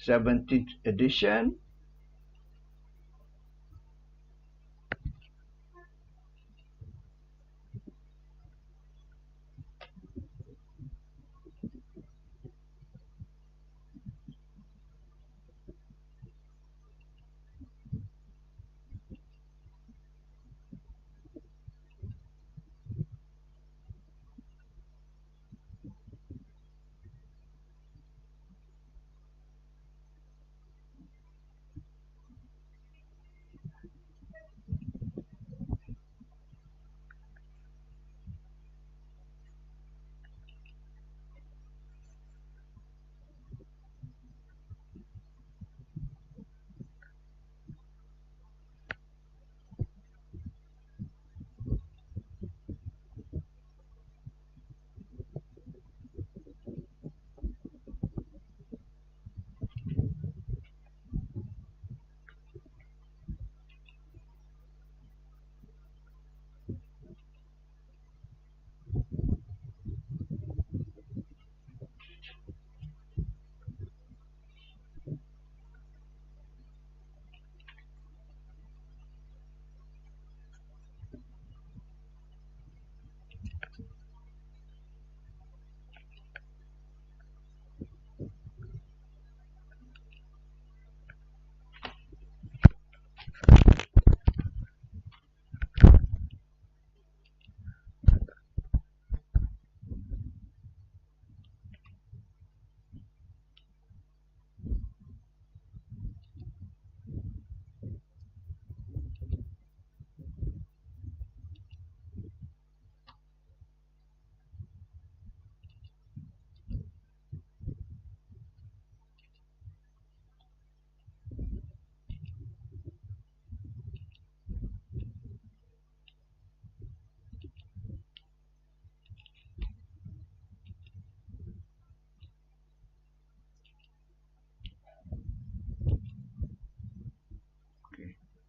[SPEAKER 1] 17th edition.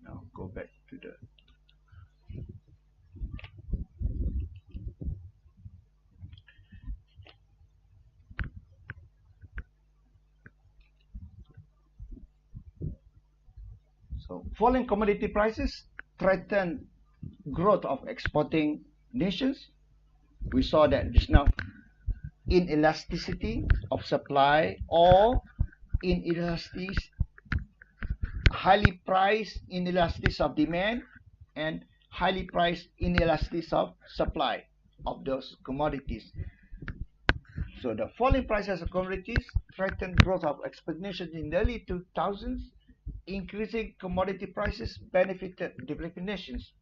[SPEAKER 1] Now go back to the falling commodity prices threaten growth of exporting nations. We saw that just now. Inelasticity of supply or inelasticity, highly priced inelasticity of demand and highly priced inelasticity of supply of those commodities. So the falling prices of commodities threatened growth of export nations in the early 2000s. Increasing commodity prices benefited developing nations.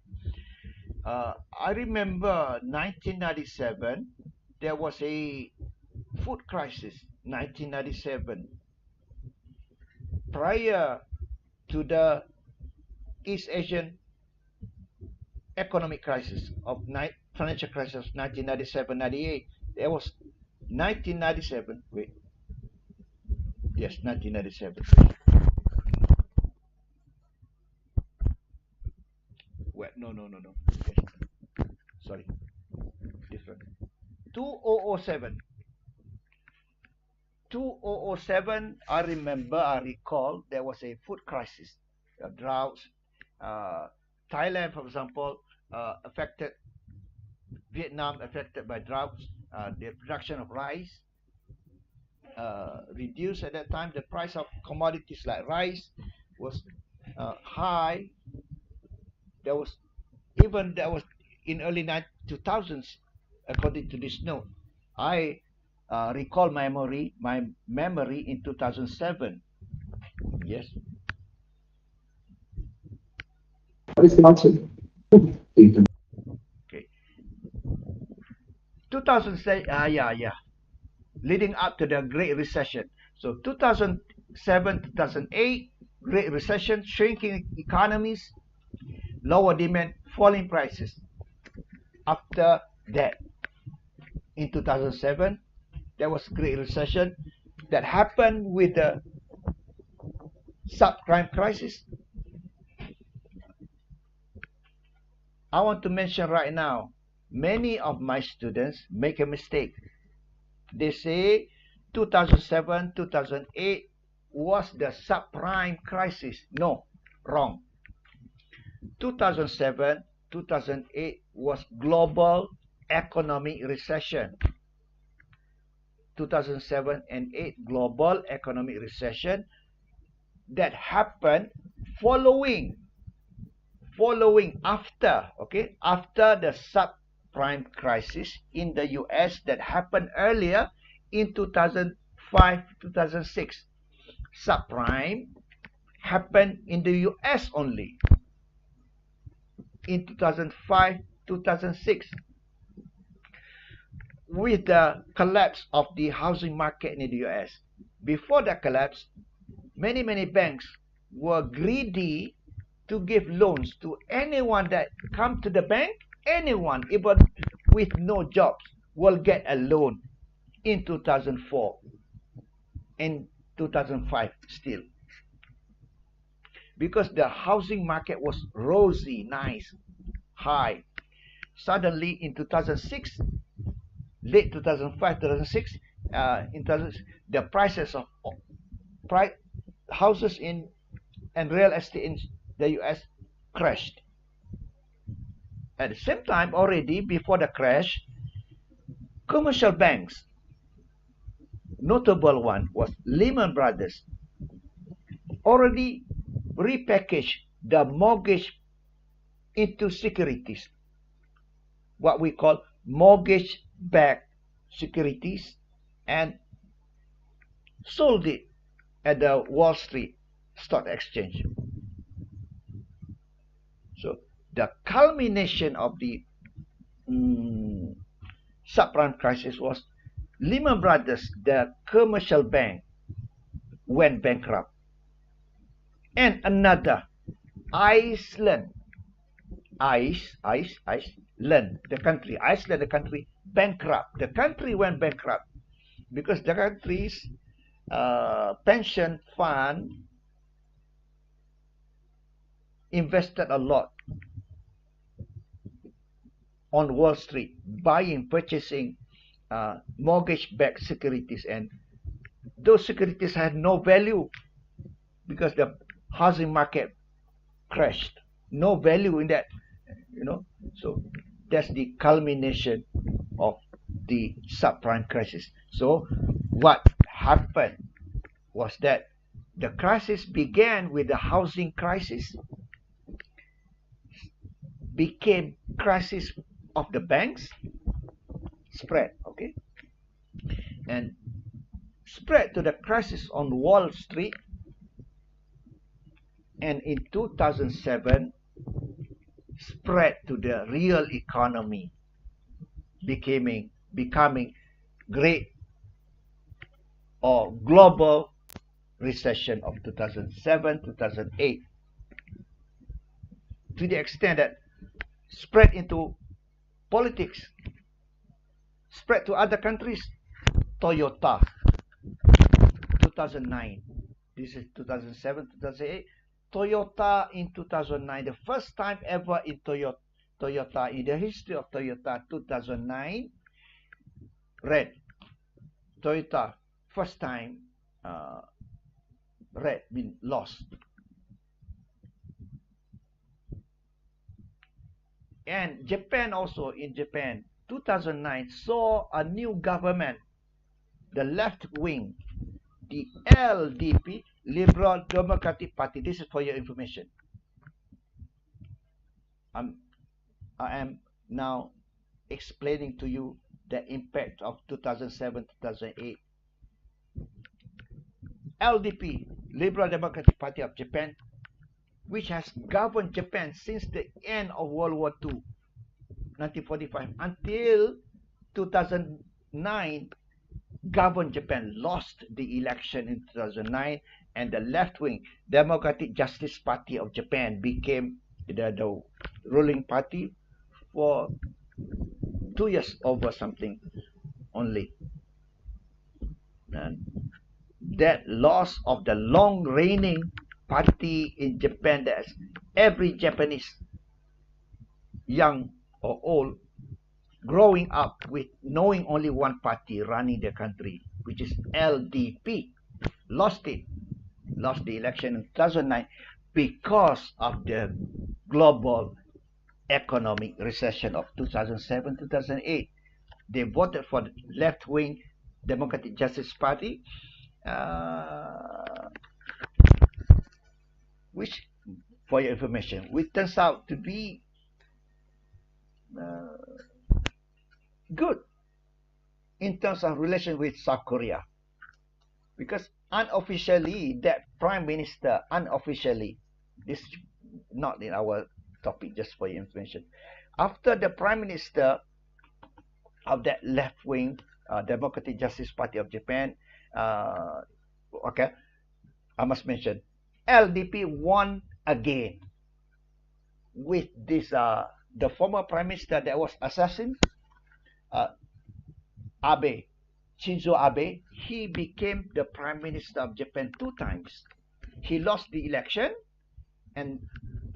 [SPEAKER 1] I remember 1997, there was a food crisis, 1997, prior to the East Asian economic crisis of financial crisis of 1997-98. There was 1997. Wait, yes, 1997. Well, no. Yes. Sorry, different. 2007. 2007, I recall, there was a food crisis, droughts. Thailand, for example, affected. Vietnam affected by droughts. The production of rice reduced at that time. The price of commodities like rice was high. There was in early 2000s, according to this note. I recall my memory in 2007. Yes. Okay. 2007. Yeah. Leading up to the Great Recession. So 2007, 2008, Great Recession, shrinking economies, lower demand, falling prices. After that, in 2007, there was Great Recession that happened with the subprime crisis. I want to mention right now, many of my students make a mistake. They say 2007, 2008 was the subprime crisis. No, wrong. 2007, 2008 was global economic recession. 2007 and 8 global economic recession that happened following after the subprime crisis in the US that happened earlier in 2005, 2006. Subprime happened in the US only in 2005, 2006. With the collapse of the housing market in the US. Before the collapse, many banks were greedy to give loans to anyone that come to the bank. Anyone, even with no jobs, will get a loan in 2004 and 2005 still. Because the housing market was rosy, nice, high. Suddenly in 2006, late 2005, 2006, the prices of houses and real estate in the US crashed. At the same time, already before the crash, commercial banks, notable one was Lehman Brothers, already repackaged the mortgage into securities, what we call mortgage-backed securities, and sold it at the Wall Street Stock Exchange. So the culmination of the subprime crisis was Lehman Brothers, the commercial bank, went bankrupt. And another, Iceland, the country, bankrupt. The country went bankrupt because the country's pension fund invested a lot on Wall Street, purchasing mortgage-backed securities, and those securities had no value because the housing market crashed. No value in that, So that's the culmination of the subprime crisis. So what happened was that the crisis began with the housing crisis, became crisis of the banks, spread, and spread to the crisis on Wall Street, and in 2007 spread to the real economy, becoming great or global recession of 2007, 2008, to the extent that spread into politics, spread to other countries. Toyota, 2009. This is 2007, 2008. Toyota in 2009, the first time ever in Toyota, in the history of Toyota, 2009, red. Toyota, first time red been lost. And Japan also, in Japan, 2009 saw a new government, the left wing, the LDP, Liberal Democratic Party. This is for your information. I am now explaining to you the impact of 2007-2008. LDP, Liberal Democratic Party of Japan, which has governed Japan since the end of World War II, 1945, until 2009, governed Japan, lost the election in 2009, and the left-wing Democratic Justice Party of Japan became the ruling party for 2 years over something only. And that loss of the long-reigning party in Japan, that every Japanese, young or old, growing up with knowing only one party running the country, which is LDP, lost the election in 2009 because of the global economic recession of 2007-2008. They voted for the left-wing Democratic Justice Party, which, for your information, which turns out to be good in terms of relation with South Korea, because unofficially, that prime minister, unofficially, this is not in our topic, just for your information, after the prime minister of that left-wing Democratic Justice Party of Japan, okay, I must mention, LDP won again with this the former prime minister that was assassinated, Abe, Shinzo Abe. He became the prime minister of Japan 2 times. He lost the election and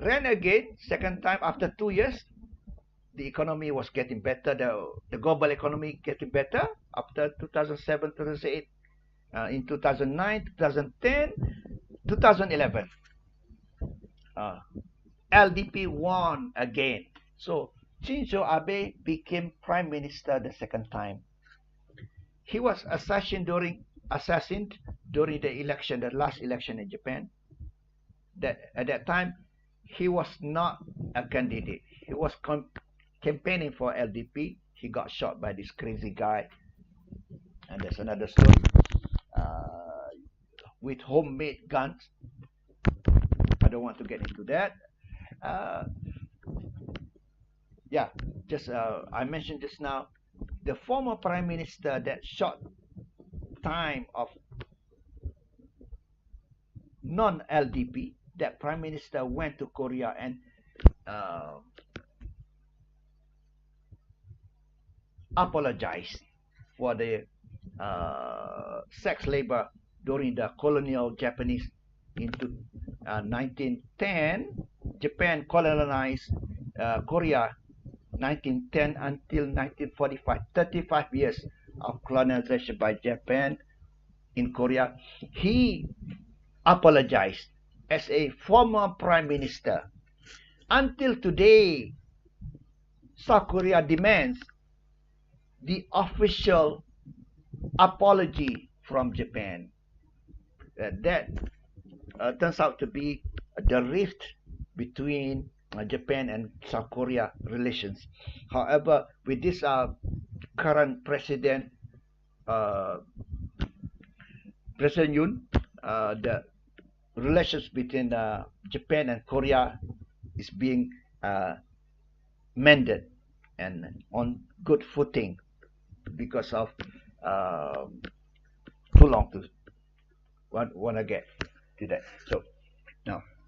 [SPEAKER 1] ran again, second time after 2 years. The economy was getting better, the global economy getting better after 2007, 2008, in 2009, 2010, 2011. LDP won again. So Shinzo Abe became prime minister the second time. He was assassinated during the election, the last election in Japan. That at that time he was not a candidate. He was campaigning for LDP. He got shot by this crazy guy, and there's another story with homemade guns. I don't want to get into that. Yeah, just I mentioned just now, the former prime minister, that short time of non-LDP, that prime minister went to Korea and apologized for the sex labor during the colonial Japanese. Into 1910, Japan colonized Korea, 1910 until 1945, 35 years of colonization by Japan in Korea. He apologized as a former prime minister. Until today, South Korea demands the official apology from Japan. That turns out to be the rift between Japan and South Korea relations. However, with this current President Yoon, the relations between Japan and Korea is being mended and on good footing because of too long to want to get to that. So now